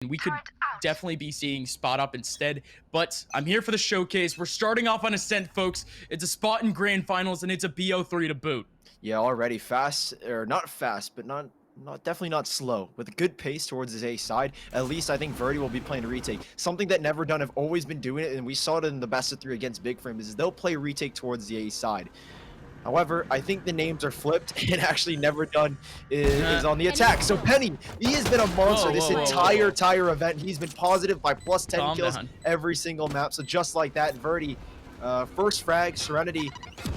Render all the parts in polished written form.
We could definitely be seeing spot up instead, but I'm here for the showcase. We're starting off on Ascent, folks. It's a spot in grand finals, and it's a BO3 to boot. Yeah, already fast, or not fast, but not definitely not slow. With a good pace towards his A side, at least I think Verdi will be playing retake. Something that NeverDone have always been doing it, and we saw it in the best of 3 against Big Frame, is they'll play retake towards the A side. However, I think the names are flipped, and actually NeverDone is on the attack. So Penny, he has been a monster this entire event. He's been positive by plus 10 kills every single map. So just like that, Verdi, first frag, Serenity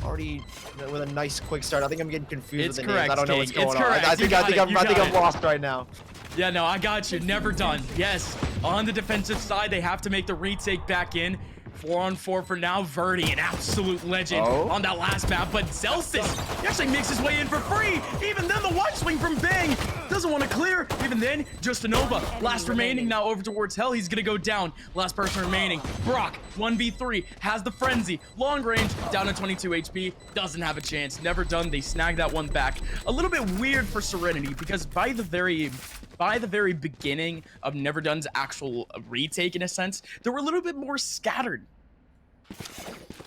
already with a nice quick start. I think I'm getting confused with the names. I don't know what's going on. I think I'm lost right now. Yeah, no, I got you. NeverDone. Yes, on the defensive side, they have to make the retake back in. 4-on-4 for now. Verdi, an absolute legend on that last map, but Celsius, he actually makes his way in for free. Even then, the one swing from Bang doesn't want to clear. Even then, just a Nova. Last remaining now over towards Hell. He's gonna go down. Last person remaining. Brock, 1v3, has the frenzy. Long range, down to 22 HP, doesn't have a chance. NeverDone, they snag that one back. A little bit weird for Serenity, because by the very beginning of NeverDone's actual retake, in a sense, they were a little bit more scattered.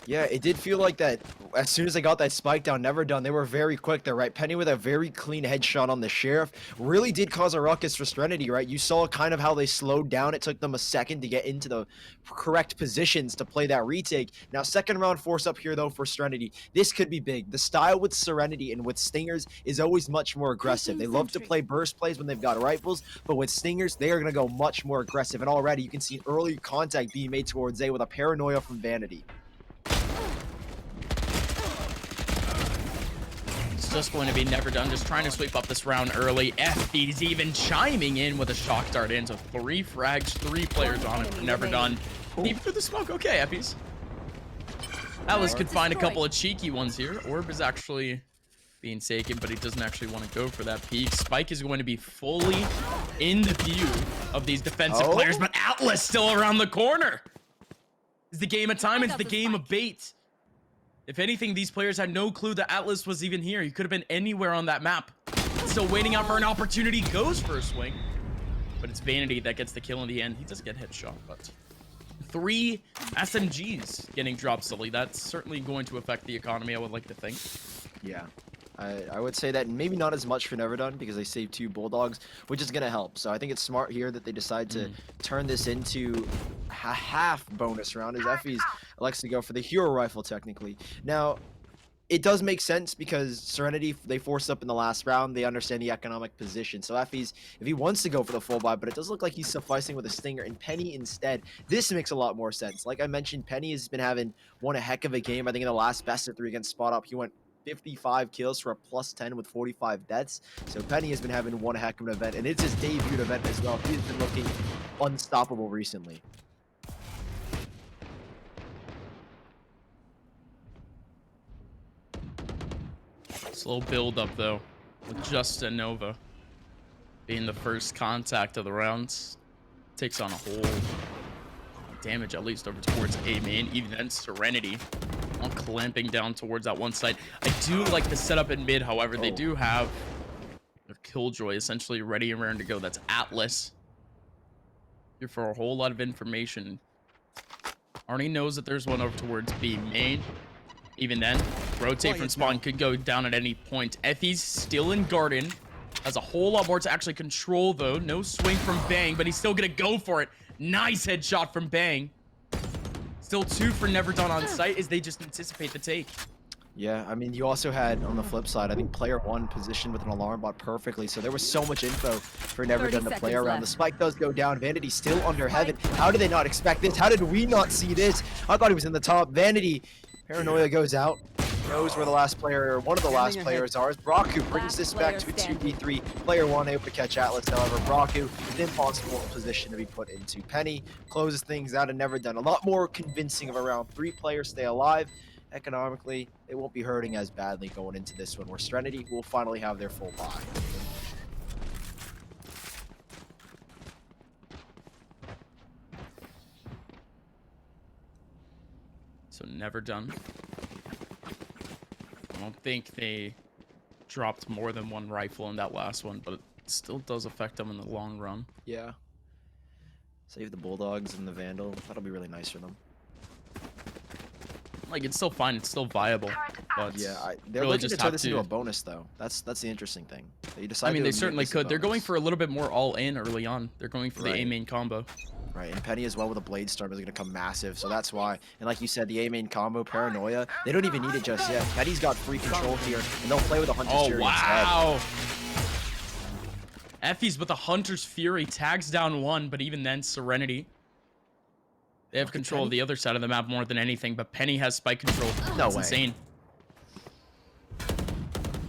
Yeah, it did feel like that as soon as I got that spike down, NeverDone, they were very quick there, right? Penny with a very clean headshot on the Sheriff really did cause a ruckus for Serenity, right? You saw kind of how they slowed down. It took them a second to get into the correct positions to play that retake. Now, second round force up here, though, for Serenity. This could be big. The style with Serenity and with Stingers is always much more aggressive. They love to play burst plays when they've got rifles, but with Stingers, they are going to go much more aggressive. And already, you can see early contact being made towards A with a paranoia from Vanity. Just going to be NeverDone, just trying to sweep up this round early. FB's even chiming in with a shock dart in, so 3 frags, 3 players on it for NeverDone. Even through the smoke. Okay, FB's. Atlas could find a couple of cheeky ones here. Orb is actually being taken, but he doesn't actually want to go for that peak. Spike is going to be fully in the view of these defensive players, but Atlas still around the corner. It's the game of time, it's the game of bait. If anything, these players had no clue that Atlas was even here. He could have been anywhere on that map. Still waiting out for an opportunity. Goes for a swing. But it's Vanity that gets the kill in the end. He does get headshot, but 3 SMGs getting dropped silly. That's certainly going to affect the economy, I would like to think. Yeah. I would say that maybe not as much for NeverDone because they saved 2 Bulldogs, which is going to help. So I think it's smart here that they decide to turn this into a half bonus round, as Effie's likes to go for the hero rifle technically. Now, it does make sense because Serenity, they forced up in the last round. They understand the economic position. So Effie's, if he wants to go for the full buy, but it does look like he's sufficing with a Stinger and Penny instead, this makes a lot more sense. Like I mentioned, Penny has been having one heck of a game. I think in the last best of 3 against Spot Up, he went 55 kills for a plus 10 with 45 deaths. So Penny has been having one heck of an event, and it's his debut event as well. He's been looking unstoppable recently. Slow build up though, with just a Nova being the first contact of the rounds. Takes on a whole damage at least over towards A main. Even then, Serenity all clamping down towards that one side. I do like the setup in mid, however, they do have their Killjoy essentially ready and raring to go. That's Atlas. Here for a whole lot of information. Arnie knows that there's one over towards B main. Even then, rotate from spawn could go down at any point. Effie's still in garden. Has a whole lot more to actually control, though. No swing from Bang, but he's still going to go for it. Nice headshot from Bang. Still 2 for NeverDone on site as they just anticipate the take. Yeah, I mean, you also had, on the flip side, I think player 1 positioned with an alarm bot perfectly, so there was so much info for NeverDone to play around. The spike does go down. Vanity still under heaven. How did they not expect this? How did we not see this? I thought he was in the top. Vanity, paranoia goes out. Knows where the last player, or one of the last players are. Braku brings this back to a 2v3. Player 1 able to catch Atlas, however. Braku, an impossible position to be put into. Penny closes things out and NeverDone. A lot more convincing of around 3 players stay alive. Economically, they won't be hurting as badly going into this one, where Serenity will finally have their full buy. So NeverDone. I don't think they dropped more than 1 rifle in that last one, but it still does affect them in the long run. Yeah. Save the Bulldogs and the Vandal. That'll be really nice for them. Like, it's still fine. It's still viable. But Yeah, they're really looking to just turn have this into a bonus, though. That's the interesting thing. They decide I mean, to they make certainly this a could. They're going bonus. for a little bit more all-in early on. They're going for the Right. A-main combo. Right, and Penny as well with a Blade Storm is going to come massive, so that's why. And like you said, the A-main combo, Paranoia, they don't even need it just yet. Penny's got free control here, and they'll play with a Hunter's Oh, Fury wow. Effie's with a Hunter's Fury, tags down one, but even then, Serenity. They have control of the other side of the map more than anything, but Penny has spike control. No It's way. insane.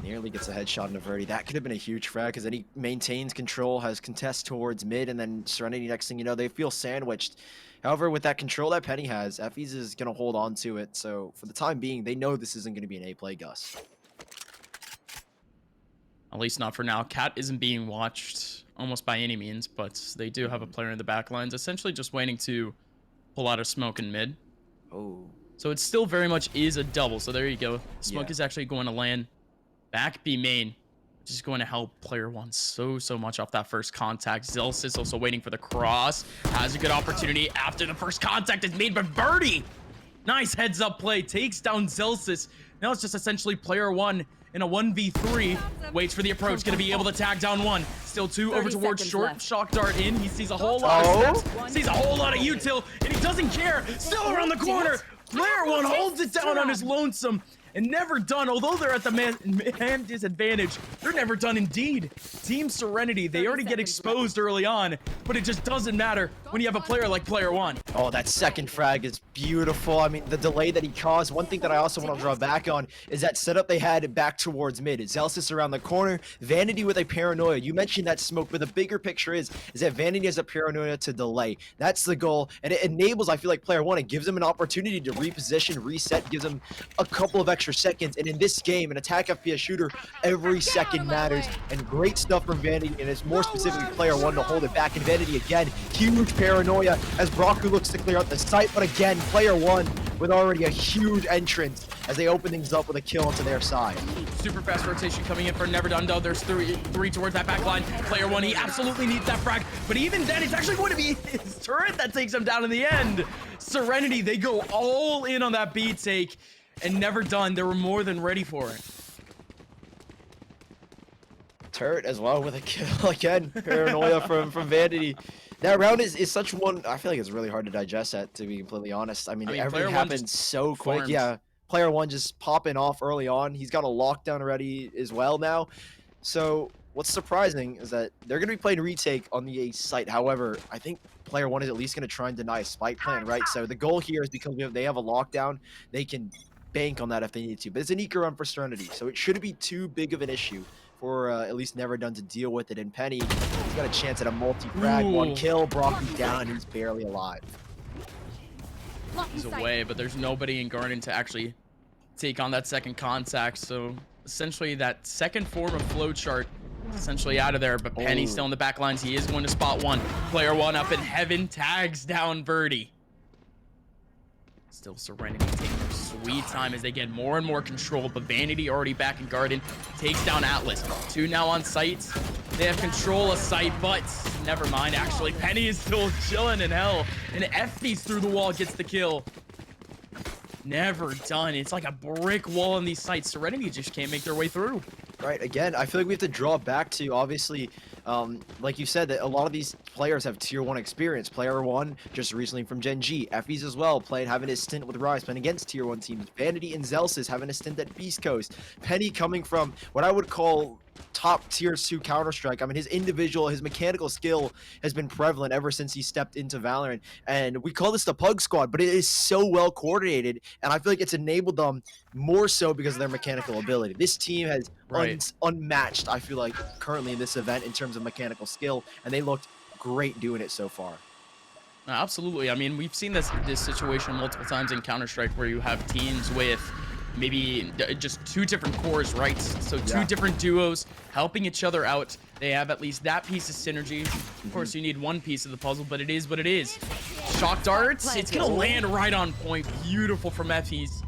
Nearly gets a headshot into Verdi. That could have been a huge frag, because then he maintains control, has contest towards mid, and then Serenity, next thing you know, they feel sandwiched. However, with that control that Penny has, Effie's is going to hold on to it, so for the time being, they know this isn't going to be an A-play Gus. At least not for now. Cat isn't being watched almost by any means, but they do have a player in the back lines, essentially just waiting to pull out a smoke in mid. Oh. So it still very much is a double. So there you go. Smoke Yeah. is actually going to land back B main, which is going to help player one so much off that first contact. Zelsis also waiting for the cross. Has a good opportunity after the first contact is made by Birdie. Nice heads up play. Takes down Zelsis. Now it's just essentially player one in a 1v3. Waits for the approach. Going to be able to tag down one. Still two over towards short. left. Shock dart in. He sees a whole lot of steps. Sees a whole lot of util. And he doesn't care. Still around the corner. Player one holds it down on his lonesome. And NeverDone, although they're at the man disadvantage, they're NeverDone indeed. Team Serenity, they already get exposed early on, but it just doesn't matter when you have a player like player one. Oh, that second frag is beautiful. I mean, the delay that he caused. One thing that I also want to draw back on is that setup they had back towards mid. Zelsis around the corner, Vanity with a Paranoia. You mentioned that smoke, but the bigger picture is that Vanity has a Paranoia to delay. That's the goal, and it enables, I feel like, player one. It gives them an opportunity to reposition, reset, gives them a couple of extra seconds. And in this game, an attack FPS shooter, every second matters. And great stuff from Vanity, and it's more specifically player one to hold it back. And Vanity again, huge Paranoia as Braku looks to clear out the site, but again, player one with already a huge entrance as they open things up with a kill onto their side. Super fast rotation coming in for NeverDone, though. There's three towards that back line. Player one, he absolutely needs that frag, but even then, it's actually going to be his turret that takes him down in the end. Serenity, they go all in on that B take, and NeverDone, they were more than ready for it. Turret as well with a kill again. Paranoia from Vanity. That round is such one. I feel like it's really hard to digest that, to be completely honest. I mean player everything one happened just so quick. farmed. Yeah, player one just popping off early on. He's got a lockdown already as well now. So what's surprising is that they're going to be playing retake on the A site. However, I think player one is at least going to try and deny a spike plan, right? So the goal here is because they have a lockdown, they can bank on that if they need to. But it's an eco run for Serenity, so it shouldn't be too big of an issue for at least NeverDone to deal with it. And Penny, he's got a chance at a multi-frag. One kill, Brocky down, he's barely alive. He's away, but there's nobody in Garden to actually take on that second contact. So essentially that second form of flowchart is essentially out of there, but Penny's still in the back lines. He is going to spot one. Player one up in heaven, tags down Birdie. Still Serenity taking their sweet time as they get more and more control, but Vanity already back in Garden, takes down Atlas. Two now on site. They have control of site, but never mind, actually. Penny is still chilling in hell, and Effie's through the wall, gets the kill. NeverDone. It's like a brick wall in these sites. Serenity just can't make their way through. Right, again, I feel like we have to draw back to, obviously, like you said, that a lot of these players have tier 1 experience. Player 1 just recently from Gen G. Effie's as well, having his stint with Rise, playing against tier 1 teams. Vanity and Zelsis having a stint at Beast Coast. Penny coming from what I would call top tier 2 Counter-Strike. I mean, his mechanical skill has been prevalent ever since he stepped into Valorant. And we call this the Pug Squad, but it is so well coordinated. And I feel like it's enabled them more so because of their mechanical ability. This team has unmatched, I feel like, currently in this event in terms of mechanical skill. And they looked great doing it so far. Absolutely. I mean, we've seen this situation multiple times in Counter-Strike where you have teams with maybe just two different cores, right? So two different duos helping each other out. They have at least that piece of synergy. Of course, you need one piece of the puzzle, but it is what it is. Shock darts, it's gonna land right on point. Beautiful from Effie's.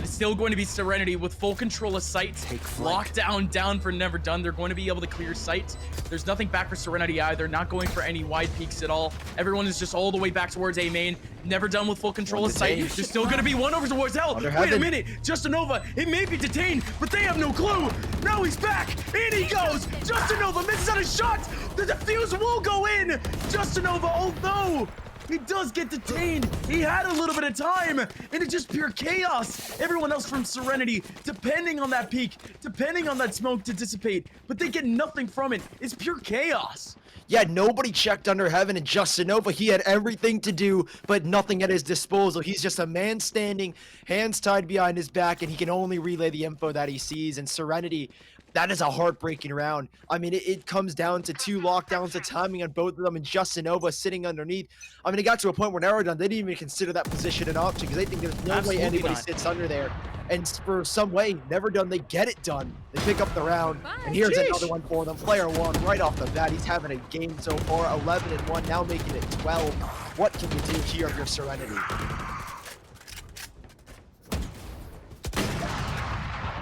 It's still going to be Serenity with full control of sight. Lockdown down for NeverDone. They're going to be able to clear sight. There's nothing back for Serenity either. Not going for any wide peaks at all. Everyone is just all the way back towards A main. NeverDone with full control of sight. There's still going to be one over towards Hell. Wait a minute. Justinova, it may be detained, but they have no clue. Now he's back. In he goes. Justinova misses out his shot. The defuse will go in. Justinova, although he does get detained, he had a little bit of time, and it's just pure chaos. Everyone else from Serenity, depending on that peak, depending on that smoke to dissipate, but they get nothing from it. It's pure chaos. Yeah, nobody checked under heaven, and Justinova, he had everything to do, but nothing at his disposal. He's just a man standing, hands tied behind his back, and he can only relay the info that he sees. And Serenity, that is a heartbreaking round. I mean, it comes down to 2 lockdowns of timing on both of them, and Justinova sitting underneath. I mean, it got to a point where NeverDone, they didn't even consider that position an option because they think there's no way anybody sits under there. And for some way, NeverDone, they get it done. They pick up the round, and here's another one for them. Player 1, right off the bat, he's having a game so far, 11-1, now making it 12. What can you do here if you're Serenity?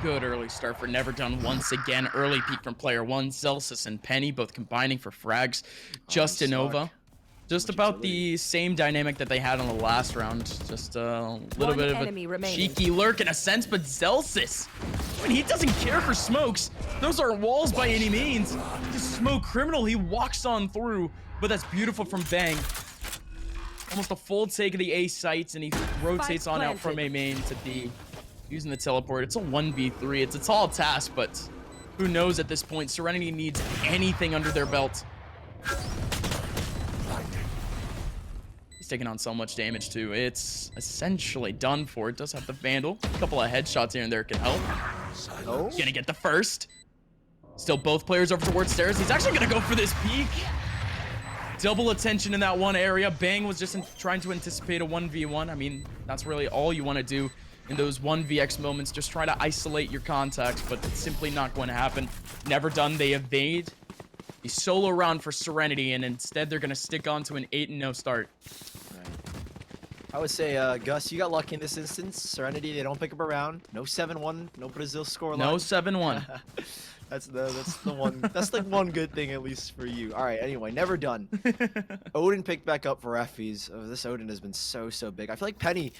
Good early start for NeverDone once again. Early peak from player 1. Celsius and Penny both combining for frags. Justinova. Just about the same dynamic that they had on the last round. Just a little bit of a cheeky lurk in a sense, but Celsius, I mean, he doesn't care for smokes. Those aren't walls by any means. Just smoke criminal. He walks on through, but that's beautiful from Bang. Almost a full take of the A sites, and he rotates on out from A main to D. Using the teleport. It's a 1v3. It's a tall task, but who knows at this point. Serenity needs anything under their belt. He's taking on so much damage too. It's essentially done for. It does have the Vandal. A couple of headshots here and there can help. Oh. Gonna get the first. Still both players over towards stairs. He's actually gonna go for this peek. Double attention in that one area. Bang was just trying to anticipate a 1v1. I mean, that's really all you want to do in those 1vx moments. Just try to isolate your contacts, but it's simply not going to happen. NeverDone, they evade the solo round for Serenity, and instead they're going to stick on to an 8-0 start. Right. I would say, Gus, you got lucky in this instance. Serenity, they don't pick up a round. No 7-1, no Brazil scoreline. No 7-1. That's the one. That's like one good thing at least for you. All right. Anyway, NeverDone. Odin picked back up for Effies. Oh, this Odin has been so big. I feel like Penny,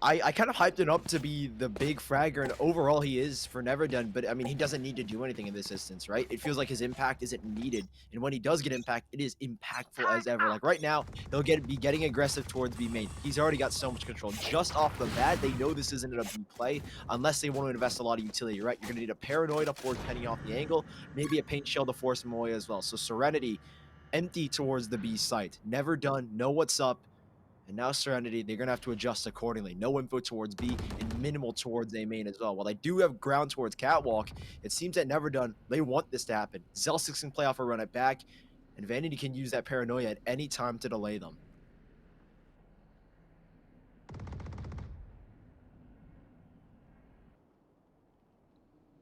I kind of hyped him up to be the big fragger, and overall he is for NeverDone, but I mean, he doesn't need to do anything in this instance, right? It feels like his impact isn't needed, and when he does get impact, it is impactful as ever. Like right now, he'll be getting aggressive towards B main. He's already got so much control. Just off the bat, they know this isn't a B play unless they want to invest a lot of utility, right? You're going to need a Paranoid to force Penny off the angle, maybe a Paint Shell to force him away as well. So Serenity, empty towards the B site. NeverDone, know what's up. And now Serenity, they're going to have to adjust accordingly. No info towards B and minimal towards A main as well. While they do have ground towards Catwalk, it seems that NeverDone, they want this to happen. Celsius can play off a run it back, and Vanity can use that paranoia at any time to delay them.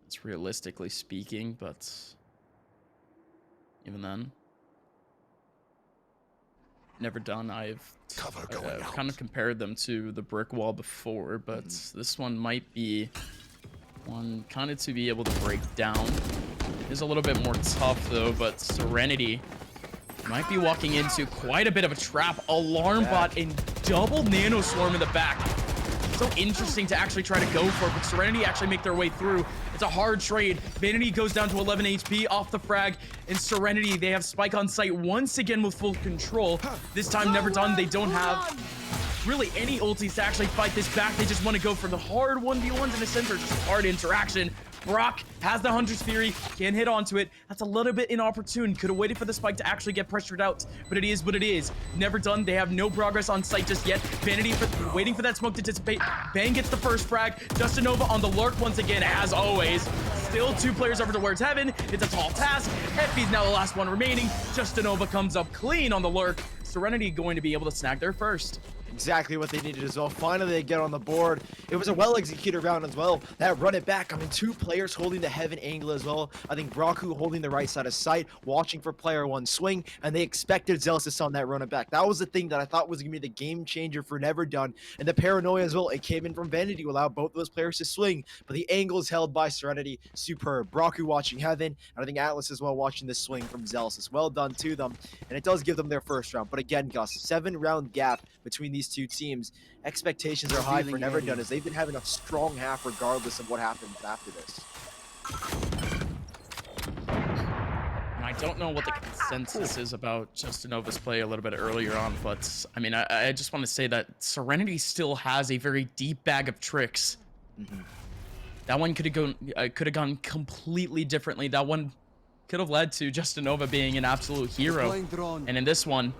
It's realistically speaking, but even then. NeverDone, I've kind of compared them to the brick wall before, but this one might be one kind of to be able to break down. It is a little bit more tough though, but Serenity might be walking into quite a bit of a trap. Alarm bot and double nano swarm in the back. So interesting to actually try to go for it, but Serenity actually make their way through. It's a hard trade. Vanity goes down to 11 HP off the frag, and Serenity, they have Spike on site once again with full control. This time, NeverDone, they don't have really any ultis to actually fight this back. They just want to go for the hard 1v1s in a sense, or just hard interaction. Brock has the Hunter's Fury, can hit onto it. That's a little bit inopportune. Could have waited for the spike to actually get pressured out, but it is what it is. NeverDone, they have no progress on site just yet. Vanity waiting for that smoke to dissipate. Bang gets the first frag. Justinova on the lurk once again, as always. Still 2 players over towards heaven. It's a tall task. Effie's now the last one remaining. Justinova comes up clean on the lurk. Serenity going to be able to snag their first. Exactly what they needed as well. Finally, they get on the board. It was a well-executed round as well. That run it back. I mean, two players holding the heaven angle as well. I think Braku holding the right side of sight, watching for player one swing, and they expected Zelsis on that run it back. That was the thing that I thought was going to be the game changer for NeverDone. And the paranoia as well. It came in from Vanity to allow both of those players to swing, but the angle is held by Serenity. Superb. Braku watching heaven, and I think Atlas as well watching the swing from Zelsis. Well done to them, and it does give them their first round. But again, Gus, 7-round gap between these two teams. Expectations are high for NeverDone as they've been having a strong half regardless of what happens after this. And I don't know what the consensus is about Justinova's play a little bit earlier on, but I mean, I just want to say that Serenity still has a very deep bag of tricks. That one could have gone completely differently. That one could have led to Justinova being an absolute hero. And in this one,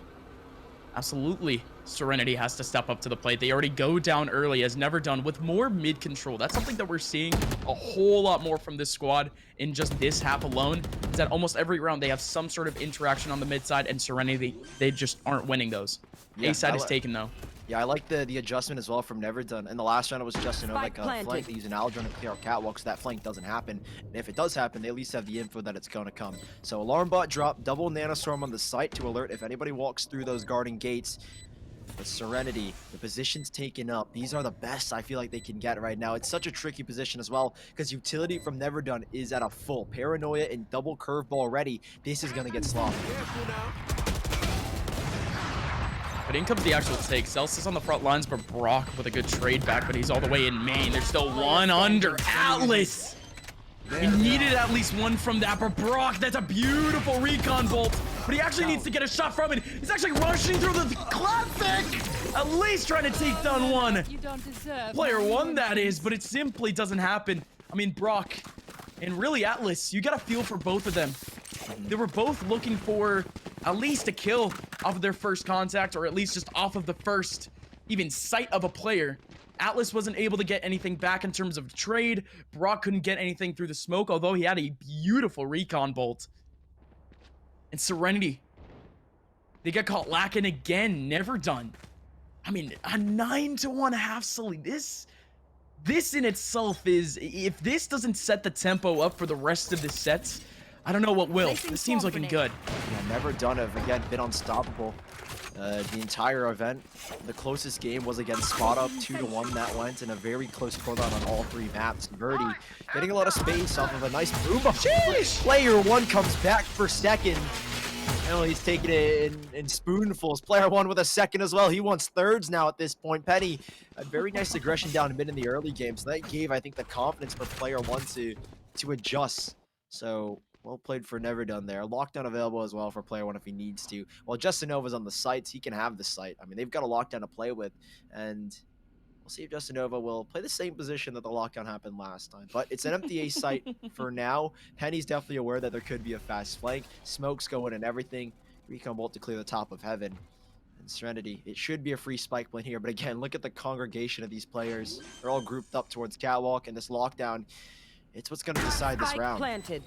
absolutely, Serenity has to step up to the plate. They already go down early as NeverDone with more mid control. That's something that we're seeing a whole lot more from this squad in just this half alone. Is that almost every round they have some sort of interaction on the mid side, and Serenity, they just aren't winning those. Yeah, A side is taken though. Yeah, I like the adjustment as well from NeverDone. In the last round, it was just like a flank. They use an Aldrin to clear out catwalk, so that flank doesn't happen. And if it does happen, they at least have the info that it's going to come. So alarm bot drop, double nanostorm on the site to alert if anybody walks through those guarding gates. But Serenity, the positions taken up, these are the best I feel like they can get right now. It's such a tricky position as well, because utility from NeverDone is at a full. Paranoia and double curveball ready. This is going to get sloppy. But in comes the actual take. Celsius is on the front lines, but Brock with a good trade back, but he's all the way in main. There's still one under. Atlas! We needed at least one from that, but Brock, that's a beautiful recon bolt. But he actually needs to get a shot from it. He's actually rushing through the classic. At least trying to take down one. Player one, that is, but it simply doesn't happen. I mean, Brock and really Atlas, you got a feel for both of them. They were both looking for at least a kill off of their first contact, or at least just off of the first even sight of a player. Atlas wasn't able to get anything back in terms of trade. Brock couldn't get anything through the smoke, although he had a beautiful recon bolt. And Serenity, they get caught lacking again. NeverDone. I mean, a 9-1 half Sully. This in itself is, if this doesn't set the tempo up for the rest of the sets, I don't know what will. This team's looking good. Yeah, NeverDone have again been unstoppable the entire event. The closest game was against Spot Up, 2-1 that went, in a very close showdown on all three maps. Verdi getting a lot of space off of a nice boom. Player one comes back for second. And he's taking it in spoonfuls. Player one with a second as well. He wants thirds now at this point. Penny, a very nice aggression down mid in the early game. So that gave, I think, the confidence for player one to adjust. So well played for NeverDone there. Lockdown available as well for player one if he needs to. While Justinova's on the sites, he can have the site. I mean, they've got a lockdown to play with, and we'll see if Justinova will play the same position that the lockdown happened last time. But it's an empty A site for now. Penny's definitely aware that there could be a fast flank. Smoke's going and everything. Recon bolt to clear the top of heaven. And Serenity, it should be a free spike plane here. But again, look at the congregation of these players. They're all grouped up towards catwalk, and this lockdown, it's what's going to decide this round. Planted.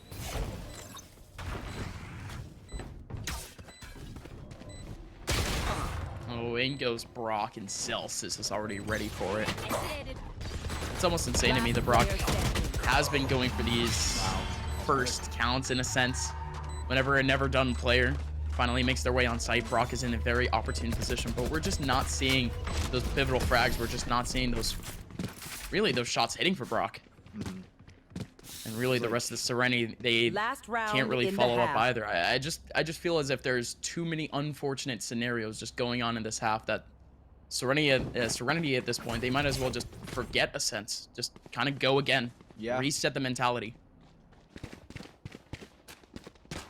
Oh, in goes Brock, and Celsius is already ready for it. It's almost insane to me that Brock has been going for these first counts in a sense. Whenever a NeverDone player finally makes their way on site, Brock is in a very opportune position, but we're just not seeing those pivotal frags. We're just not seeing those shots hitting for Brock. And really, the rest of the Serenity, they can't really follow up either. I just feel as if there's too many unfortunate scenarios just going on in this half that Serenity at this point, they might as well just forget a sense. Just kind of go again. Yeah. Reset the mentality.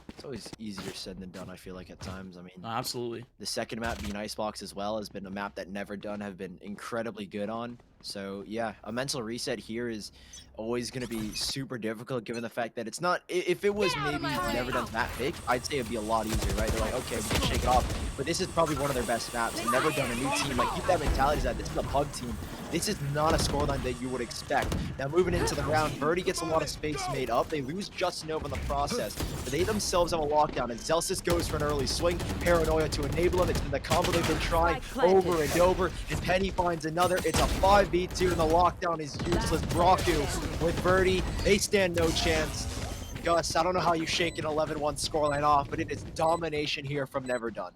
It's always easier said than done, I feel like, at times. I mean, absolutely. The second map, being Icebox as well, has been a map that NeverDone have been incredibly good on. So yeah, a mental reset here is always going to be super difficult, given the fact that it's not, if it was maybe NeverDone's that big, I'd say it'd be a lot easier, right? They're like, okay, we can shake it off. but this is probably one of their best maps. And NeverDone, a new team, like, keep that mentality that this is a pug team. This is not a scoreline that you would expect. Now, moving into the round, Verdi gets a lot of space made up. They lose Justin Nova in the process, but they themselves have a lockdown, and Celsius goes for an early swing. Paranoia to enable him. It's been the combo they've been trying over and over, and Penny finds another. It's a 5v2, and the lockdown is useless. Braku with Verdi, they stand no chance. Gus, I don't know how you shake an 11-1 scoreline off, but it is domination here from NeverDone.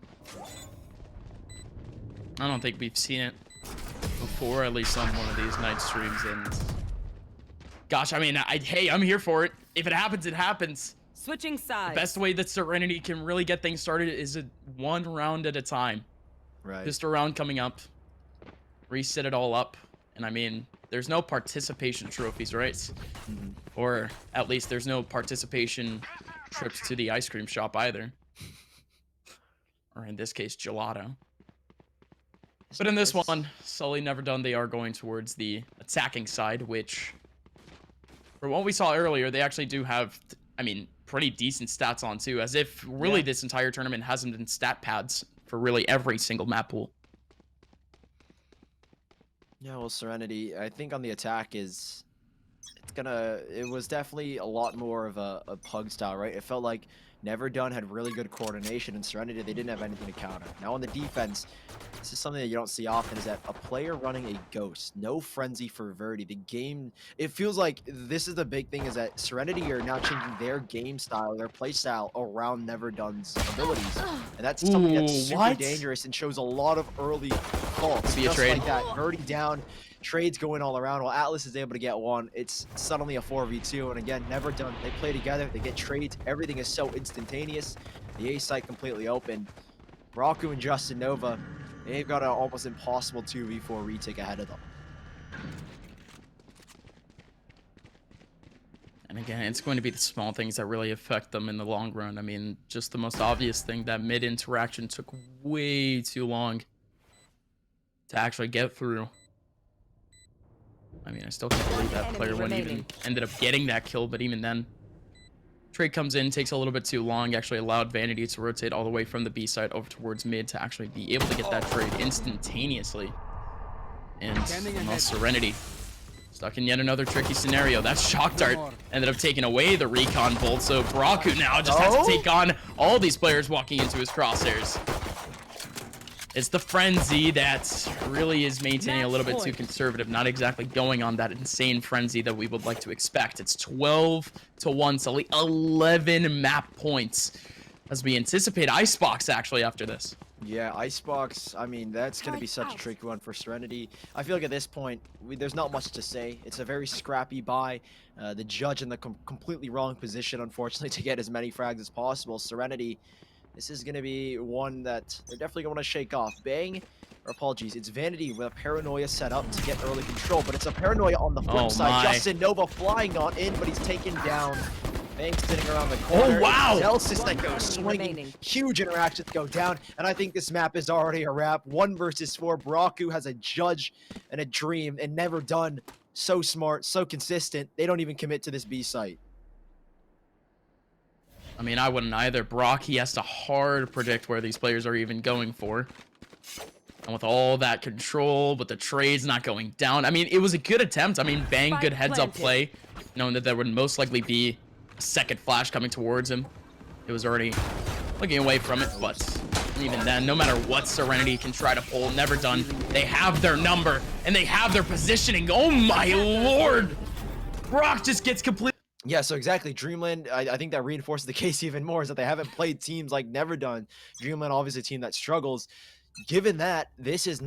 I don't think we've seen it before, at least on one of these night streams. And gosh, I mean, hey, I'm here for it. If it happens, it happens. Switching sides. The best way that Serenity can really get things started is one round at a time. Right. Just a round coming up, reset it all up, and I mean, there's no participation trophies, right? Mm-hmm. Or at least there's no participation trips to the ice cream shop either. Or in this case, gelato. But in this one, Sully, NeverDone, they are going towards the attacking side, which, from what we saw earlier, they actually do have, I mean, pretty decent stats on too, as if really this entire tournament hasn't been stat pads for really every single map pool. Yeah, well, Serenity, I think on the attack it was definitely a lot more of a pug style, right? It felt like NeverDone had really good coordination, and Serenity, they didn't have anything to counter. Now on the defense, this is something that you don't see often, is that a player running a ghost, no frenzy for Verdi. The game, it feels like this is the big thing, is that Serenity are now changing their game style, their play style around NeverDone's abilities. And that's something that's super dangerous and shows a lot of early faults. Be a just trade. like that, Verdi down, trades going all around, while Atlas is able to get one. It's suddenly a 4v2, and again, NeverDone, they play together, they get trades, everything is so instantaneous. The A site completely open. Braku and Justin Nova, they've got an almost impossible 2v4 retake ahead of them. And again, it's going to be the small things that really affect them in the long run. I mean, just the most obvious thing, that mid interaction took way too long to actually get through. I mean, I still can't believe that player wouldn't even ended up getting that kill, but even then, trade comes in, takes a little bit too long, actually allowed Vanity to rotate all the way from the B side over towards mid to actually be able to get that trade instantaneously. And well, Serenity stuck in yet another tricky scenario. That shock dart ended up taking away the recon bolt, so Braku now just has to take on all these players walking into his crosshairs. It's the frenzy that really is maintaining a little bit too conservative, not exactly going on that insane frenzy that we would like to expect. It's 12-1, Sully, 11 map points as we anticipate Icebox actually after this. Yeah, Icebox, I mean, that's going to be such a tricky one for Serenity. I feel like at this point, there's not much to say. It's a very scrappy buy. The judge in the completely wrong position, unfortunately, to get as many frags as possible. Serenity, this is going to be one that they're definitely going to shake off. Bang, or apologies, it's Vanity with a Paranoia set up to get early control, but it's a Paranoia on the flip side. Justin Nova flying on in, but he's taken down. Bang sitting around the corner. Oh, wow! Celsius that goes swinging. Huge interactions go down, and I think this map is already a wrap. 1 versus 4. Braku has a judge and a dream, and NeverDone. So smart, so consistent. They don't even commit to this B site. I mean, I wouldn't either. Brock, he has to hard predict where these players are even going for. And with all that control, with the trades not going down, I mean, it was a good attempt. I mean, Bang, good heads-up play, knowing that there would most likely be a second flash coming towards him. It was already looking away from it, but even then, no matter what Serenity can try to pull, NeverDone, they have their number, and they have their positioning. Oh my lord! Brock just gets complete. Yeah, so exactly. Dreamland, I think that reinforces the case even more, is that they haven't played teams like NeverDone. Dreamland, obviously a team that struggles. Given that, this is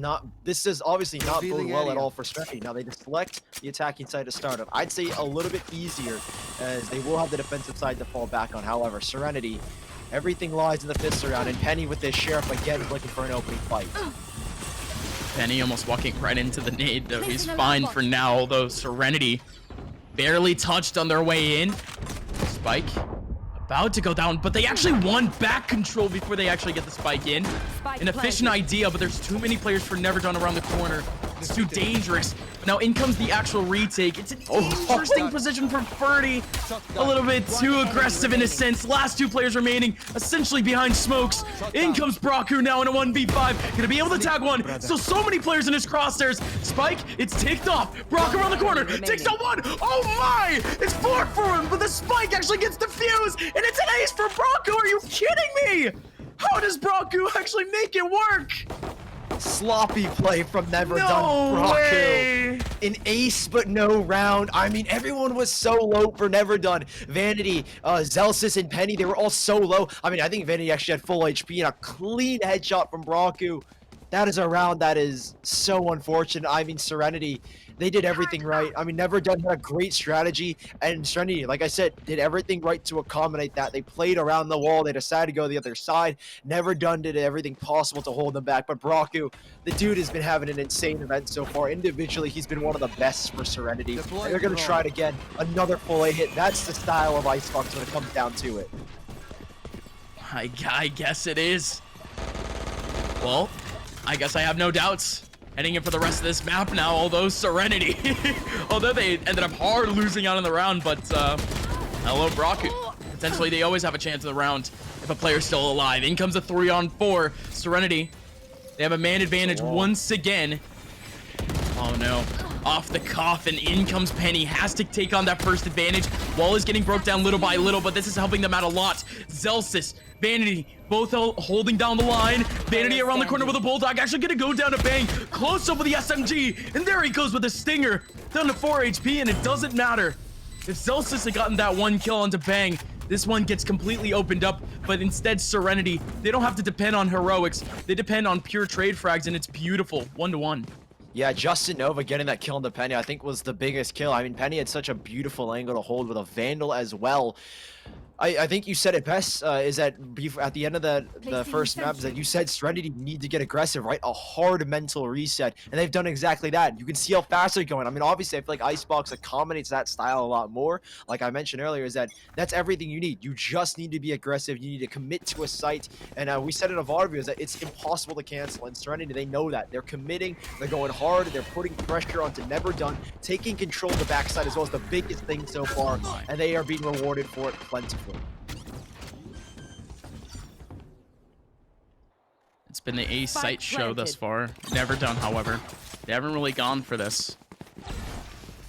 obviously not bode well at all for Serenity. Now, they just select the attacking side to start up. I'd say a little bit easier, as they will have the defensive side to fall back on. However, Serenity, everything lies in the fifth round, and Penny with this Sheriff again is looking for an opening fight. Penny almost walking right into the nade, though. He's fine for now, although Serenity barely touched on their way in. Spike about to go down, but they actually won back control before they actually get the spike in. An efficient idea, but there's too many players for NeverDone around the corner. It's too dangerous. Now in comes the actual retake. It's an interesting position for Ferdy. A little bit too aggressive in a sense. Last 2 players remaining, essentially behind smokes. In comes Braku now in a 1v5. Gonna be able to tag one. Still so many players in his crosshairs. Spike, it's ticked off. Braku around the corner, takes out one. Oh my! It's 4 for him, but the spike actually gets defused, and it's an ace for Braku. Are you kidding me? How does Braku actually make it work? Sloppy play from NeverDone. No Braku. way. An ace, but no round. I mean, everyone was so low for NeverDone. Vanity, Zelsis, and Penny, they were all so low. I mean, I think Vanity actually had full HP and a clean headshot from Braku. That is a round that is so unfortunate. I mean, Serenity, they did everything right. I mean, NeverDone had a great strategy, and Serenity, like I said, did everything right to accommodate that. They played around the wall. They decided to go the other side. NeverDone did everything possible to hold them back, but Braku, the dude has been having an insane event so far. Individually, he's been one of the best for Serenity. And they're going to try it again. Another full A hit. That's the style of Icebox when it comes down to it. I guess it is. Well, I guess I have no doubts. Heading in for the rest of this map now, although Serenity, although they ended up hard losing out in the round, but hello Braku. Potentially they always have a chance in the round if a player's still alive. In comes a 3-on-4. Serenity, they have a man advantage once again. Oh no. Off the coffin, in comes Penny, has to take on that first advantage. Wall is getting broke down little by little, but this is helping them out a lot. Zelsis, Vanity, both holding down the line. Vanity around the corner with a Bulldog, actually gonna go down to Bang. Close up with the SMG, and there he goes with the Stinger. Down to 4 HP, and it doesn't matter. If Zelsis had gotten that 1 kill onto Bang, this one gets completely opened up, but instead Serenity, they don't have to depend on heroics. They depend on pure trade frags, and it's beautiful, 1-to-1. Yeah, Justin Nova getting that kill on the Penny, I think was the biggest kill. I mean, Penny had such a beautiful angle to hold with a Vandal as well. I think you said it best, is that at the end of the first map, is that you said Serenity need to get aggressive, right? A hard mental reset, and they've done exactly that. You can see how fast they're going. I mean, obviously, I feel like Icebox accommodates that style a lot more. Like I mentioned earlier, is that that's everything you need. You just need to be aggressive. You need to commit to a site, and we said in a VOD review is that it's impossible to cancel, and Serenity, they know that. They're committing, they're going hard, they're putting pressure onto NeverDone, taking control of the backside as well as the biggest thing so far, and they are being rewarded for it plentifully. It's been the A site show thus far. NeverDone, however, they haven't really gone for this.